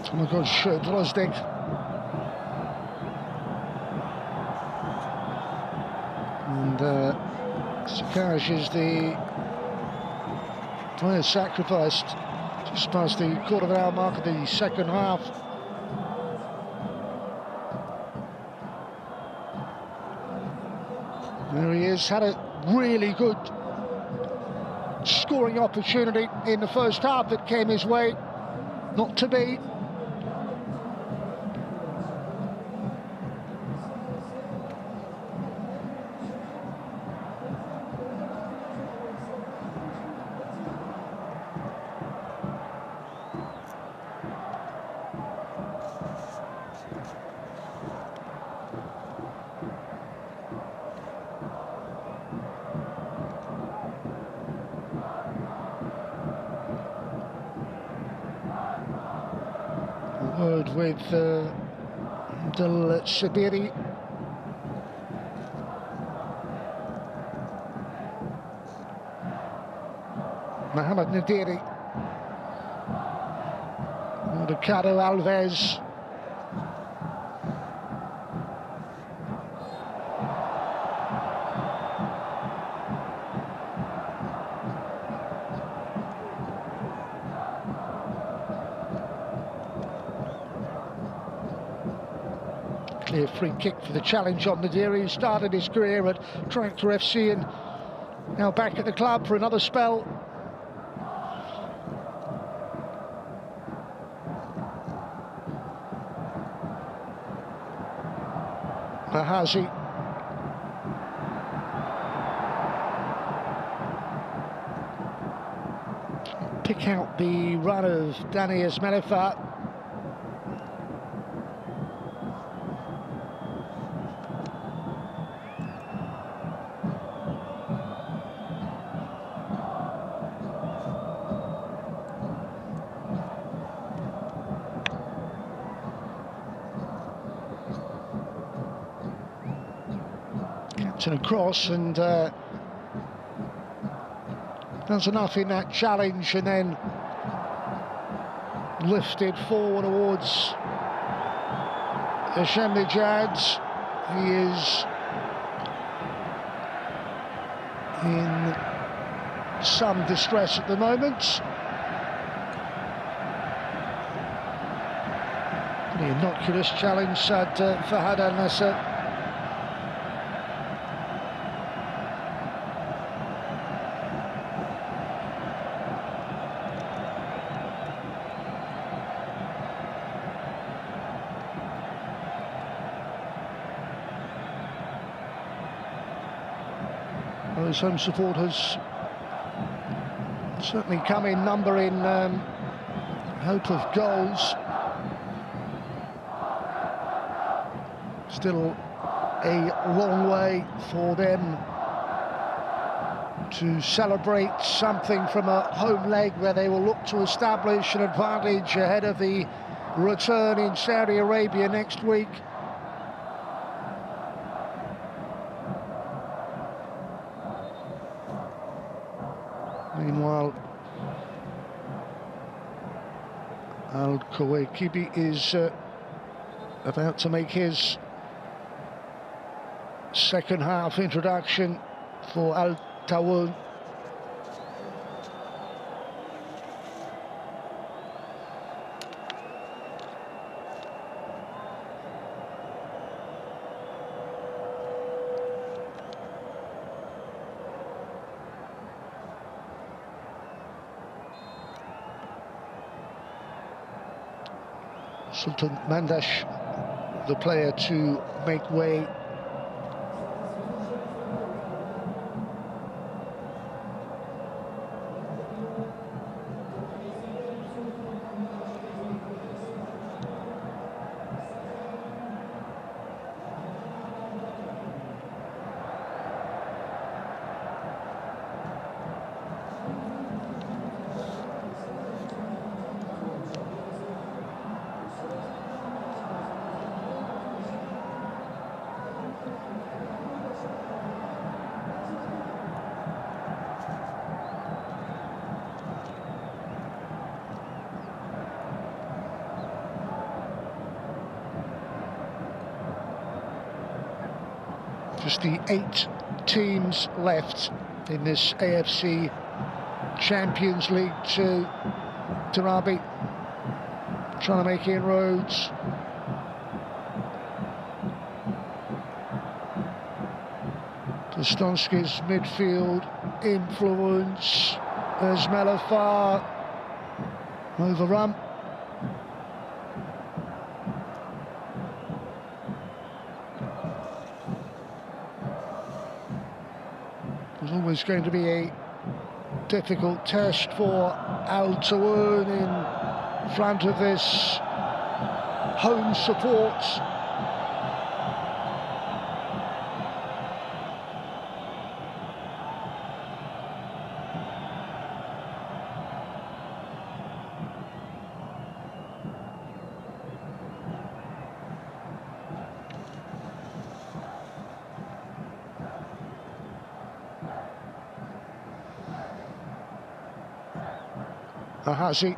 Oh my gosh, Drozdik. And Sakaj is the player sacrificed just past the quarter-hour mark of the second half. There he is, had a really good scoring opportunity in the first half that came his way, not to be. Word with Del Shabiri. Mohamed Nadiri. Ricardo Alves. Clear free kick for the challenge on Nadiri, who started his career at Tractor FC and now back at the club for another spell. Bahazi. Pick out the run of Dani Esmelifa. Across and does enough in that challenge, and then lifted forward towards Hashem Najad. He is in some distress at the moment. The innocuous challenge at Fahad Al Nasser. Those home supporters certainly come in number in hope of goals. Still a long way for them to celebrate something from a home leg where they will look to establish an advantage ahead of the return in Saudi Arabia next week. Meanwhile, Al-Kawaikibi is about to make his second half introduction for Al-Taawoun. Sultan Mandash, the player to make way Just the 8 teams left in this AFC Champions League Two. Tarabi trying to make inroads. Dostonsky's midfield influence. There's Melafar, overrun. There's always going to be a difficult test for Al-Taawoun in front of this home support. Ahazi,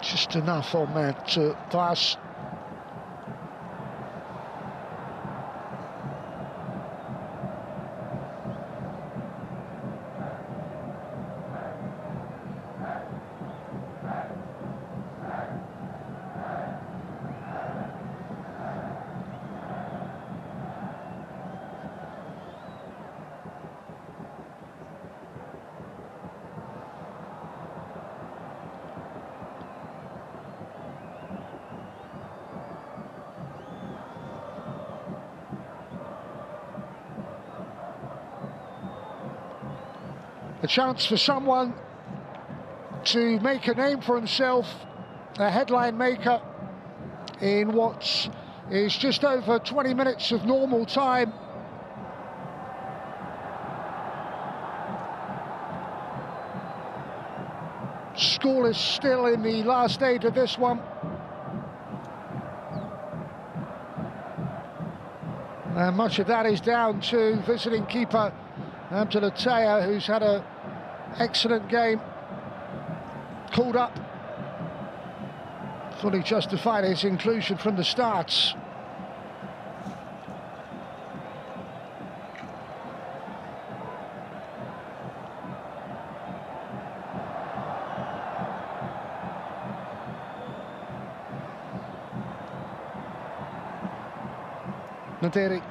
just enough on that pass. A chance for someone to make a name for himself, a headline maker in what is just over 20 minutes of normal time. Scoreless still in the last 8 of this one. And much of that is down to visiting keeper Al-Taawoun, who's had an excellent game, called up, fully justified his inclusion from the start. Naderi.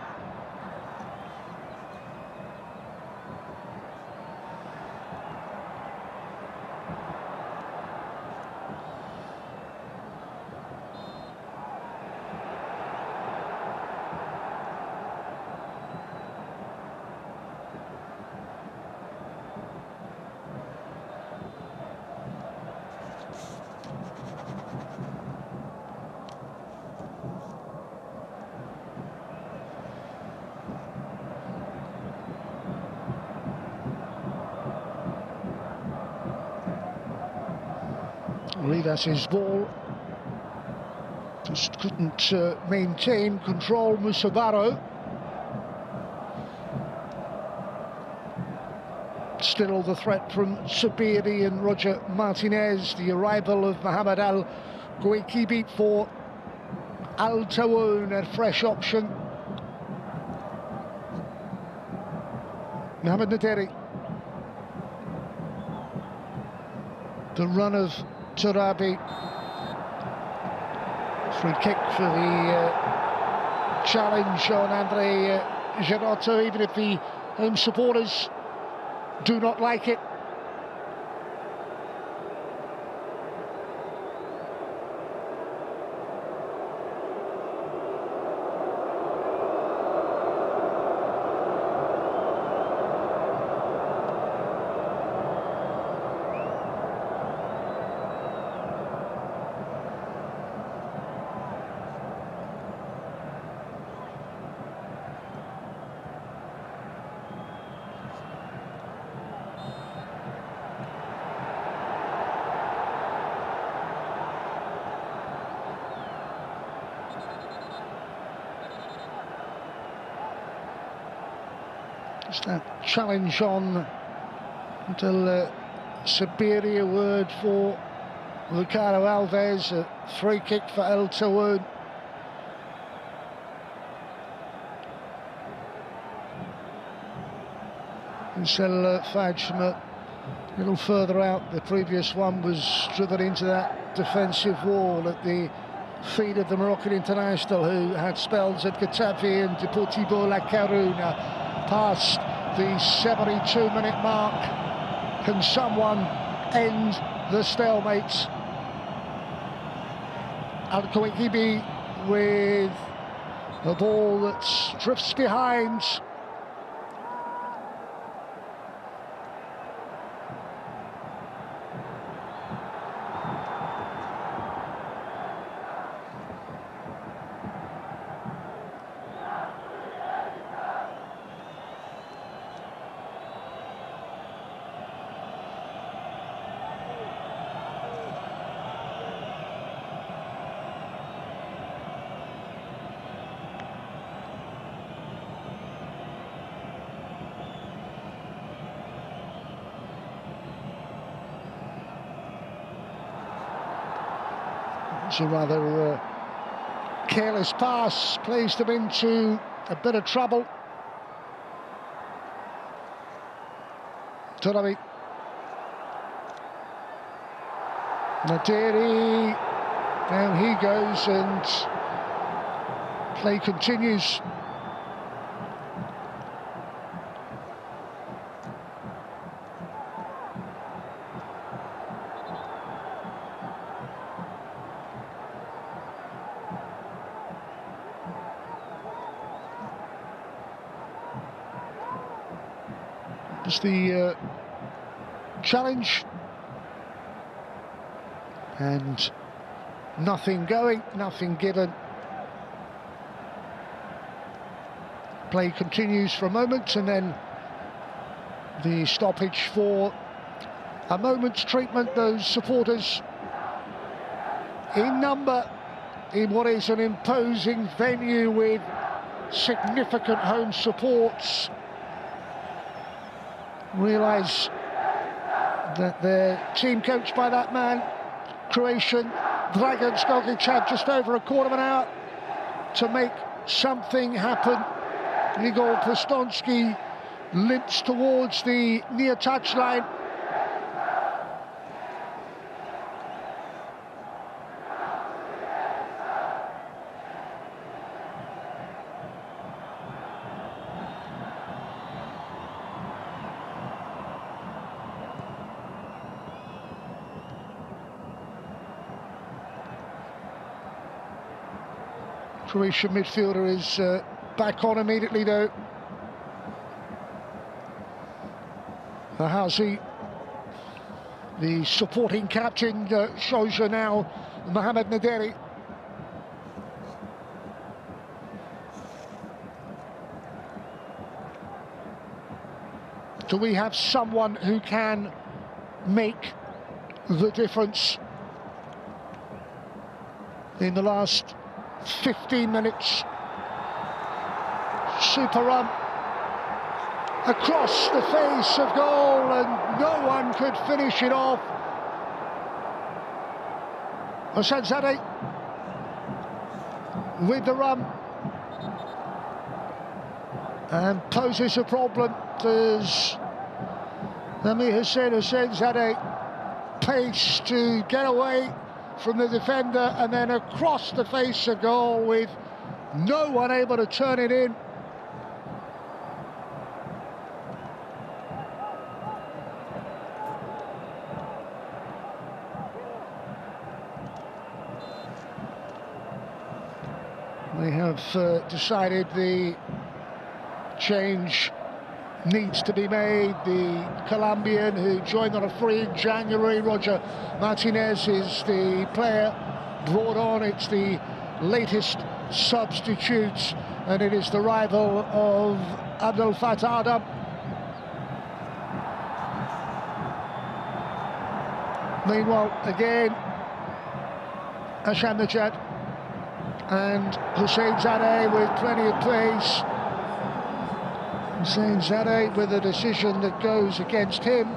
That's his ball. Just couldn't maintain control, Musabaro. Still the threat from Sabiri and Roger Martinez. The arrival of Mohamed Al Gouikibi for Al-Taawoun, a fresh option. Mohamed Naderi. The run of Tarabi. Free kick for the challenge on Andre Giroto, even if the home supporters do not like it. Just that challenge on until Sabiri, a word for Ricardo Alves, a free kick for Al-Taawoun. Michel Fajm a little further out. The previous one was driven into that defensive wall at the feet of the Moroccan international, who had spells at Getafe and Deportivo La Coruna. Past the 72-minute mark, can someone end the stalemate? Al-Taawoun with a ball that drifts behind. It's a rather careless pass, placed them into a bit of trouble. Tourami. Naderi, down he goes, and play continues. It's the challenge, and nothing going, nothing given. Play continues for a moment, and then the stoppage for a moment's treatment. Those supporters in number in what is an imposing venue with significant home supports realise that their team, coached by that man, Croatian Dragan Skokic, just over a quarter of an hour to make something happen. Igor Plastonsky limps towards the near touchline. Croatian midfielder is back on immediately, though. Hazi, the supporting captain, shows you now Mohamed Naderi. Do we have someone who can make the difference in the last 15 minutes? Super run across the face of goal, and no one could finish it off. Osanzade with the run, and poses a problem as Amir Osanzade pace to get away from the defender, and then across the face of goal with no one able to turn it in. They have decided the change needs to be made. The Colombian who joined on a free in January, Roger Martinez, is the player brought on. It's the latest substitute, and it is the rival of Abdel Fattah Adam. Meanwhile, again, Hasham Najad and Hussein Zadeh with plenty of pace. Hussein Zadeh with a decision that goes against him.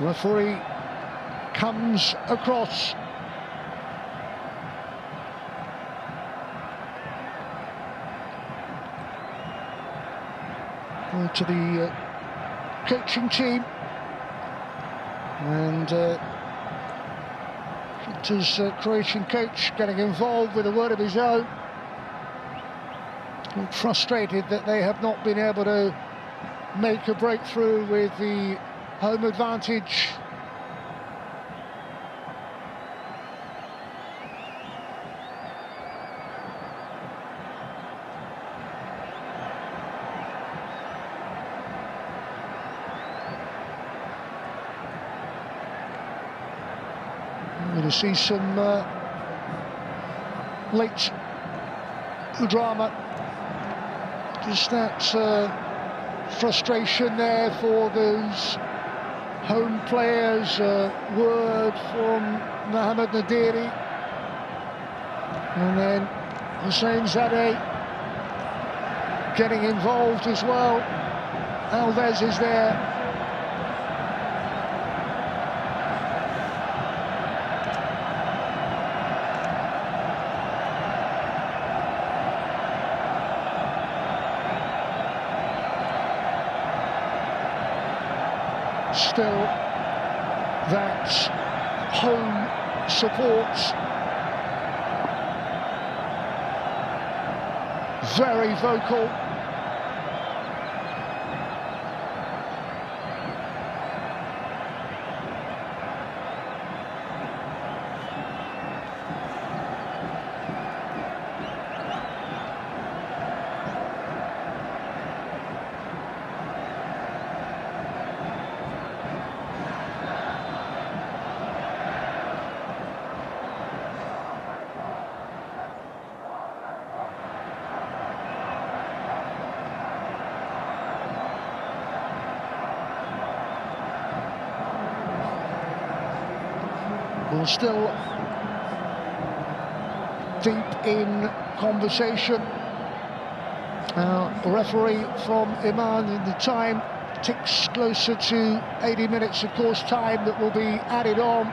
Referee comes across. To the coaching team, and his Croatian coach getting involved with a word of his own. Frustrated that they have not been able to make a breakthrough with the home advantage. We're going to see some late drama. Just that frustration there for those home players. Word from Mohamed Nadiri. And then Hussein Zadeh getting involved as well. Alves is there. Still, that home support, very vocal. We're still deep in conversation. Referee from Iman in the time ticks closer to 80 minutes, of course, time that will be added on.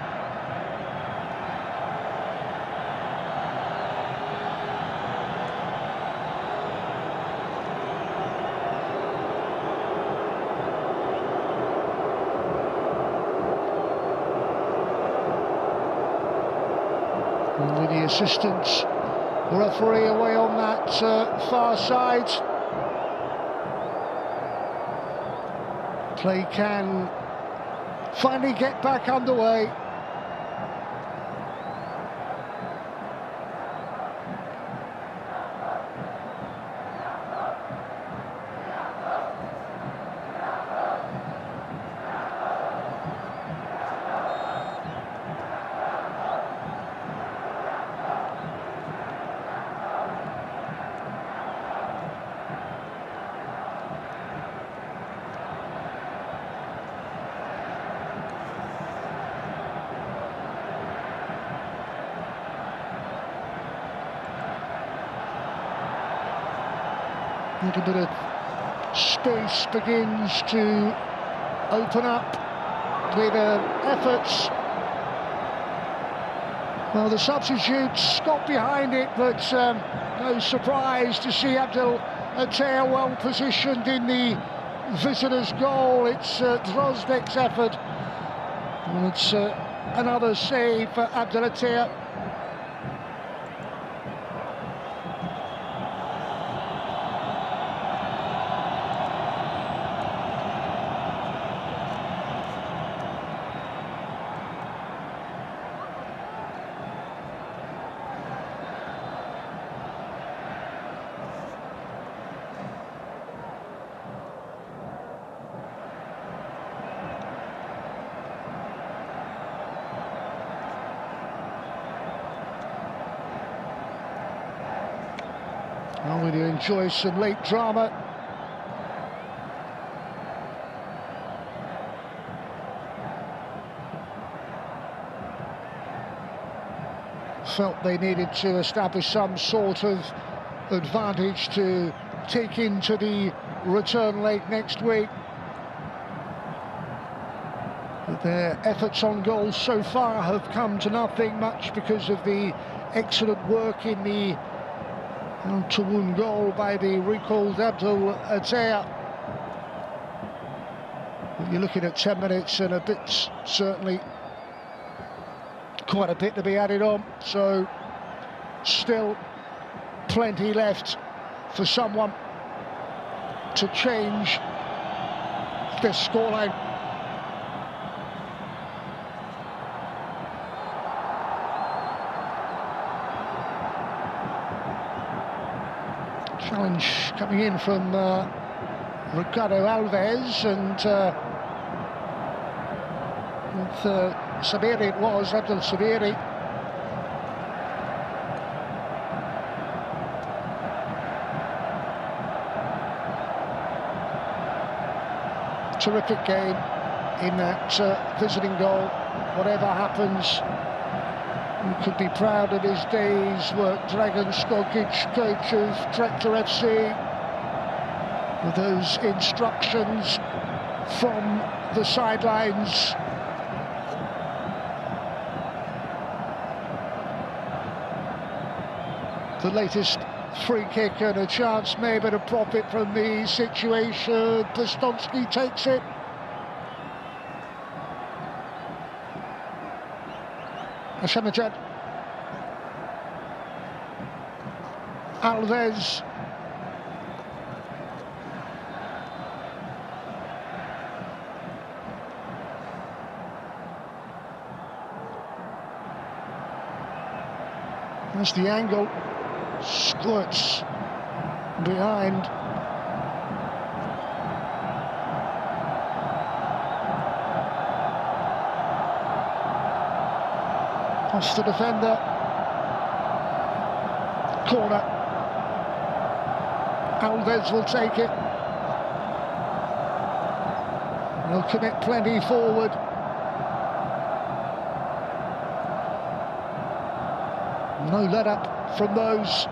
With the assistant referee away on that far side. Play can finally get back underway. A little bit of space begins to open up with efforts. Well, the substitutes got behind it, but no surprise to see Abdel Attea well positioned in the visitors' goal. It's Drozdek's effort. And it's another save for Abdel Attea. Well, we do enjoy some late drama. Felt they needed to establish some sort of advantage to take into the return leg next week. But their efforts on goal so far have come to nothing, much because of the excellent work in the Al-Taawoun goal by the recalled Al-Taawoun. You're looking at 10 minutes and a bit, certainly quite a bit to be added on, so still plenty left for someone to change this scoreline. Challenge coming in from Ricardo Alves, and with Sabiri it was, Abdul Sabiri. Terrific game in that visiting goal. Whatever happens, he could be proud of his day's work. Dragan Skokic, coach of Tractor FC, with those instructions from the sidelines. The latest free kick and a chance maybe to profit from the situation. Plastonsky takes it. Asamajad. Alves. That's the angle. Squirts behind. Past the defender. Corner. Alves will take it. He'll commit plenty forward. No let up from those.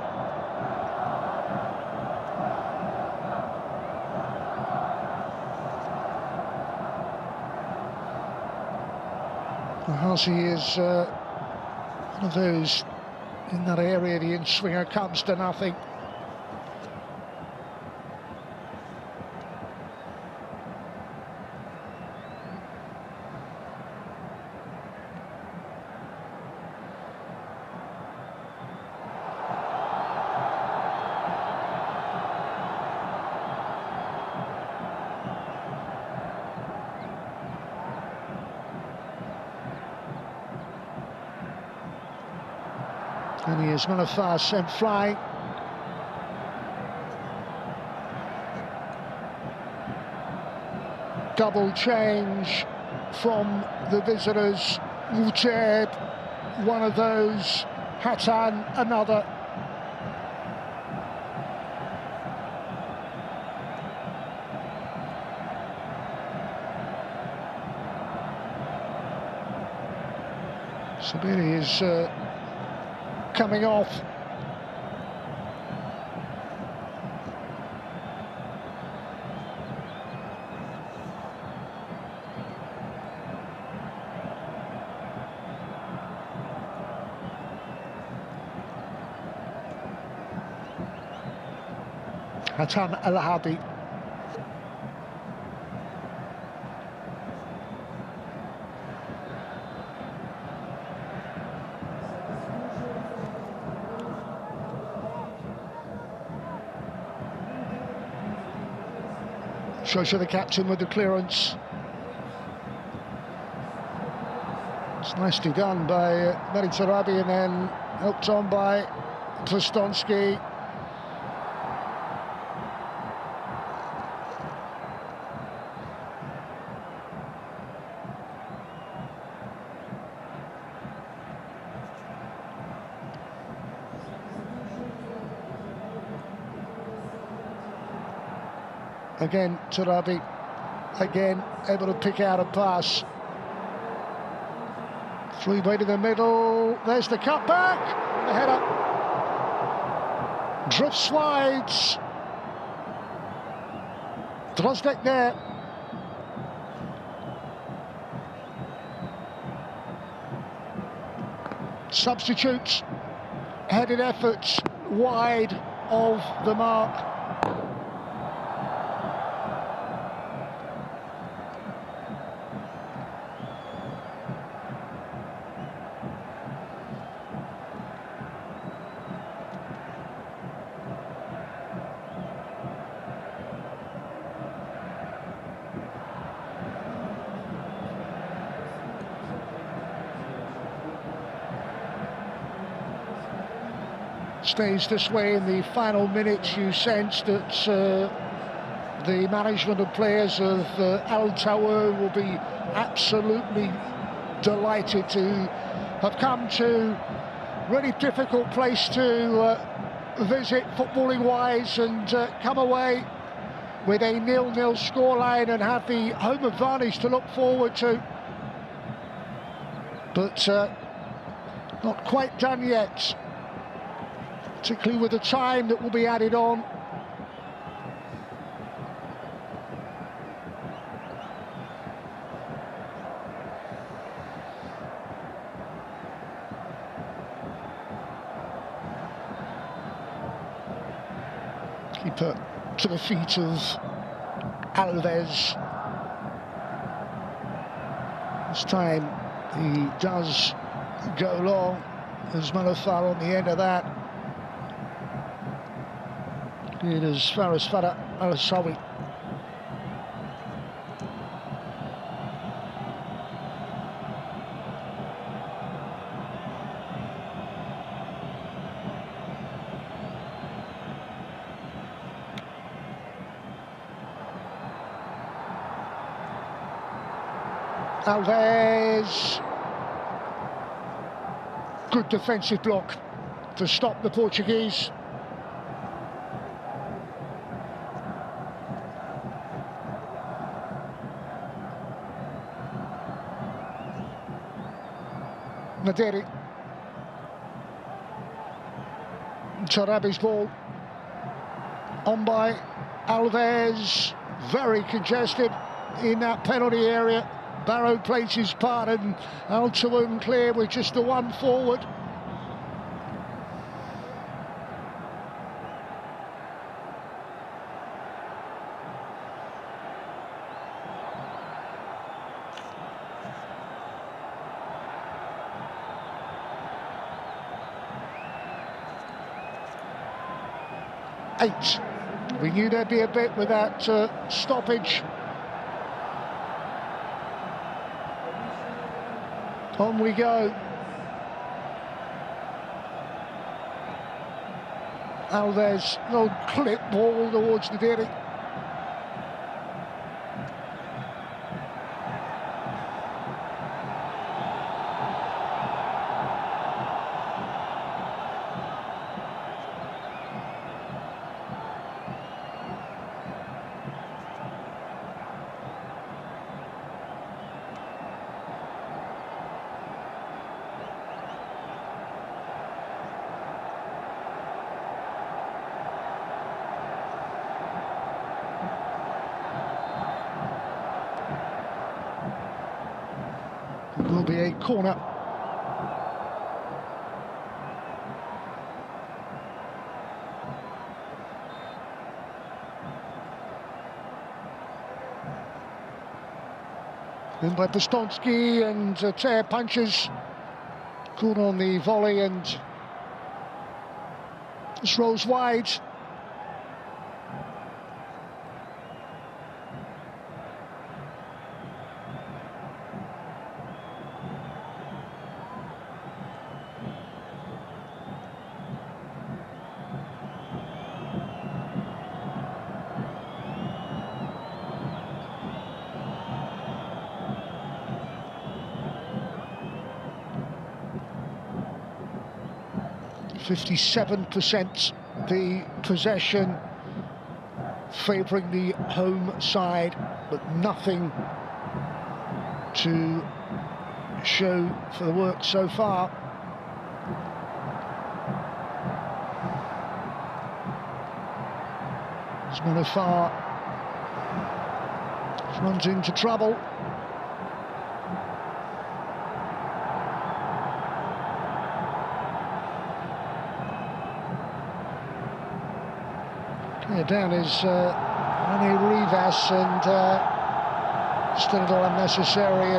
Hazi is one of those in that area. The in-swinger comes to nothing. And here's Manafar sent flying. Double change from the visitors. Mujeb, one of those. Hatan, another. Sabiri is coming off. Hatan Al-Hadi. Shosha, the captain, with the clearance. It's nicely done by Meritarabi, and then helped on by Plastonsky. Again, Tarabi, again, able to pick out a pass. Three-way to the middle, there's the cutback, the header. Drift slides. Drozdik there. Substitutes, headed efforts wide of the mark. Stays this way in the final minutes. You sense that the management and players of Al-Taawoun will be absolutely delighted to have come to a really difficult place to visit footballing wise, and come away with a 0-0 scoreline and have the home advantage to look forward to. But not quite done yet, particularly with the time that will be added on. Keeper to the feet of Alves. This time he does go long. There's Manafar on the end of that. It is Faris Farah Al-Sawi. Alves. Good defensive block to stop the Portuguese. Naderi. Charabi's ball. On by Alves. Very congested in that penalty area. Barrow plays his part, and Al-Taawoun clear with just the one forward. Eight. We knew there'd be a bit with that stoppage. On we go. Alves, no clip ball towards Naderi. It will be a corner. In by Postonsky, and tear punches. Good on the volley, and this rolls wide. %57% the possession favouring the home side, but nothing to show for the work so far. Manafar runs into trouble. Yeah, down is Rene Rivas, and just a little unnecessary,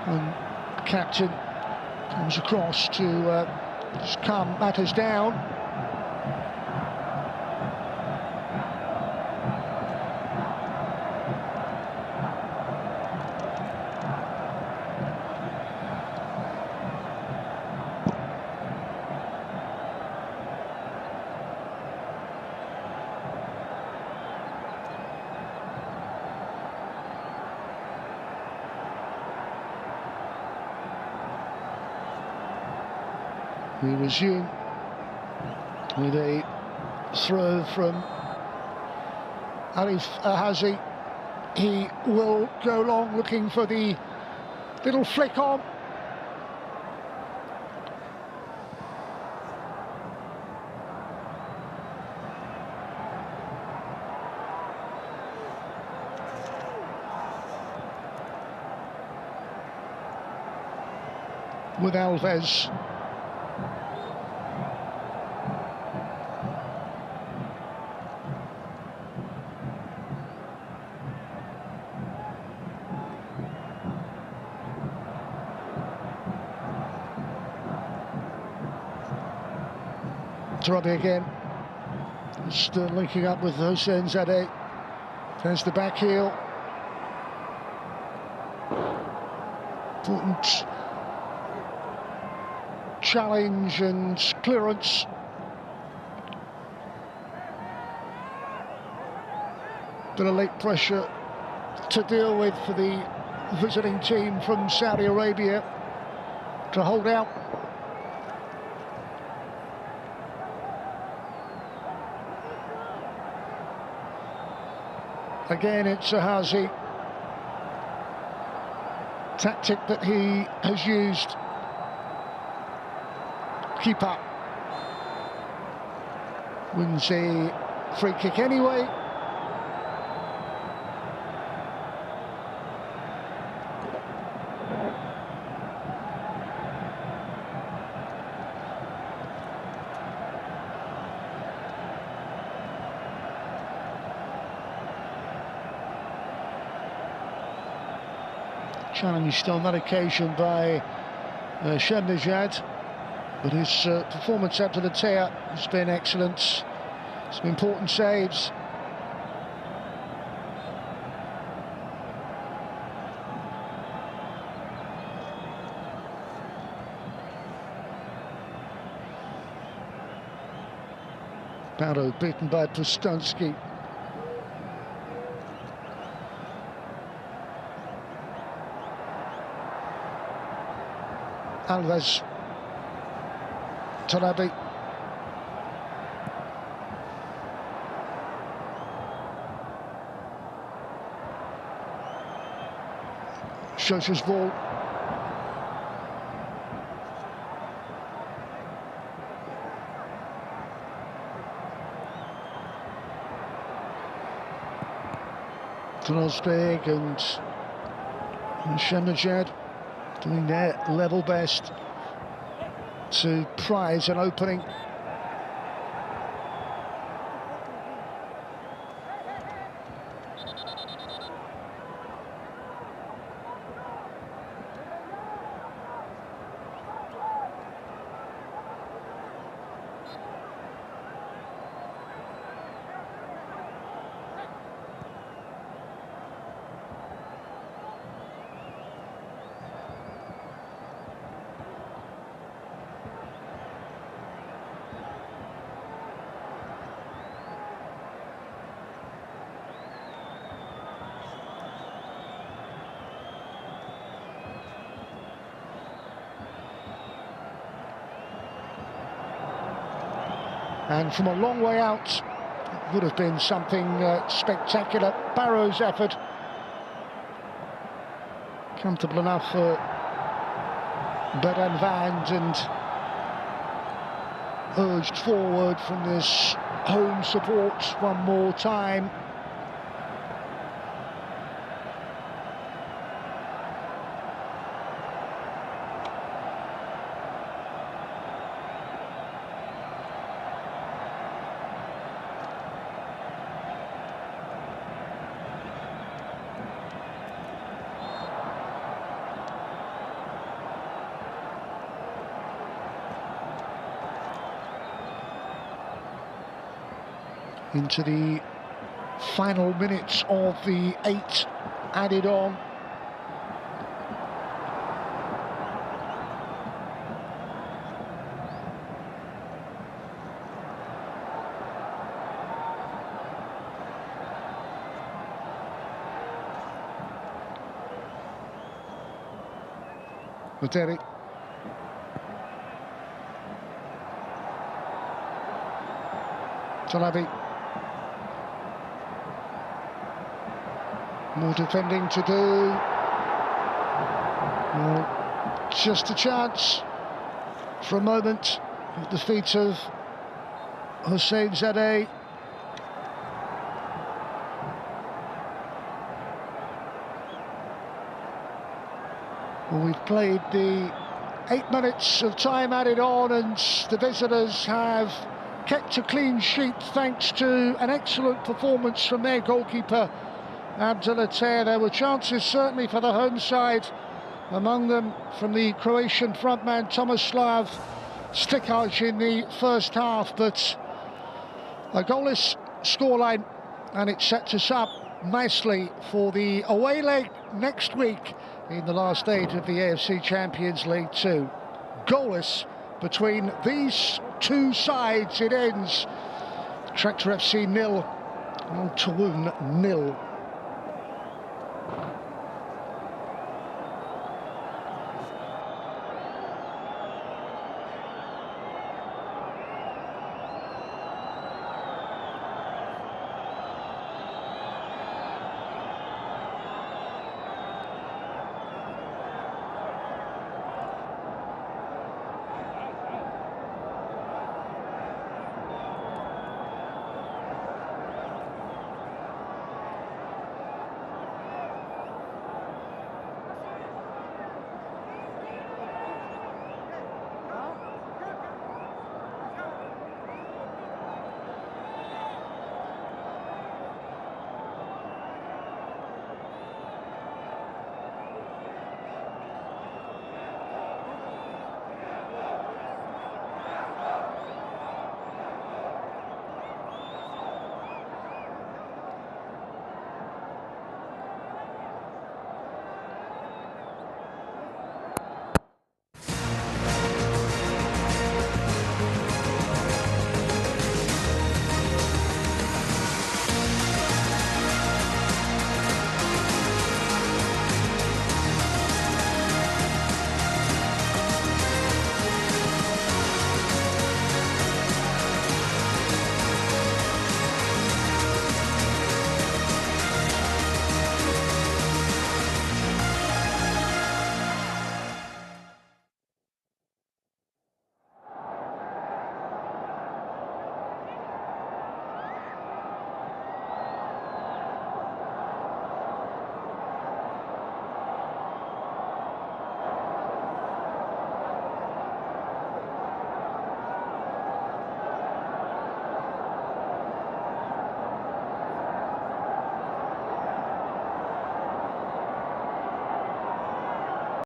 and captain comes across to just calm matters down. We resume with a throw from Arif Ahazi. He will go long, looking for the little flick on. With Alves. Robbie again, just linking up with Hossein Zadeh. There's the back heel. Important challenge and clearance. Bit of late pressure to deal with for the visiting team from Saudi Arabia to hold out. Again, it's Ahazi. Tactic that he has used. Keeper wins a free kick anyway. Challenged on that occasion by Shamnejad, but his performance up to the tear has been excellent. Some important saves. Barrow beaten by Pustansky. Alves, Tarabi. Shosha's ball. Drosbig and Shamnejad doing their level best to prize an opening. And from a long way out, it would have been something spectacular. Barrow's effort, comfortable enough for Beran Vand, and urged forward from this home support one more time. into the final minutes of the 8 added on. Derek. Talabi. More defending to do. Well, just a chance for a moment at the feet of Hussein Zadeh. Well, we've played the 8 minutes of time added on, and the visitors have kept a clean sheet thanks to an excellent performance from their goalkeeper, Abdulateer. There were chances certainly for the home side, among them from the Croatian frontman Tomislav Stikic in the first half, but a goalless scoreline, and it sets us up nicely for the away leg next week in the last 8 of the AFC Champions League Two. Goalless between these two sides. It ends Tractor FC 0, Al-Taawoun 0.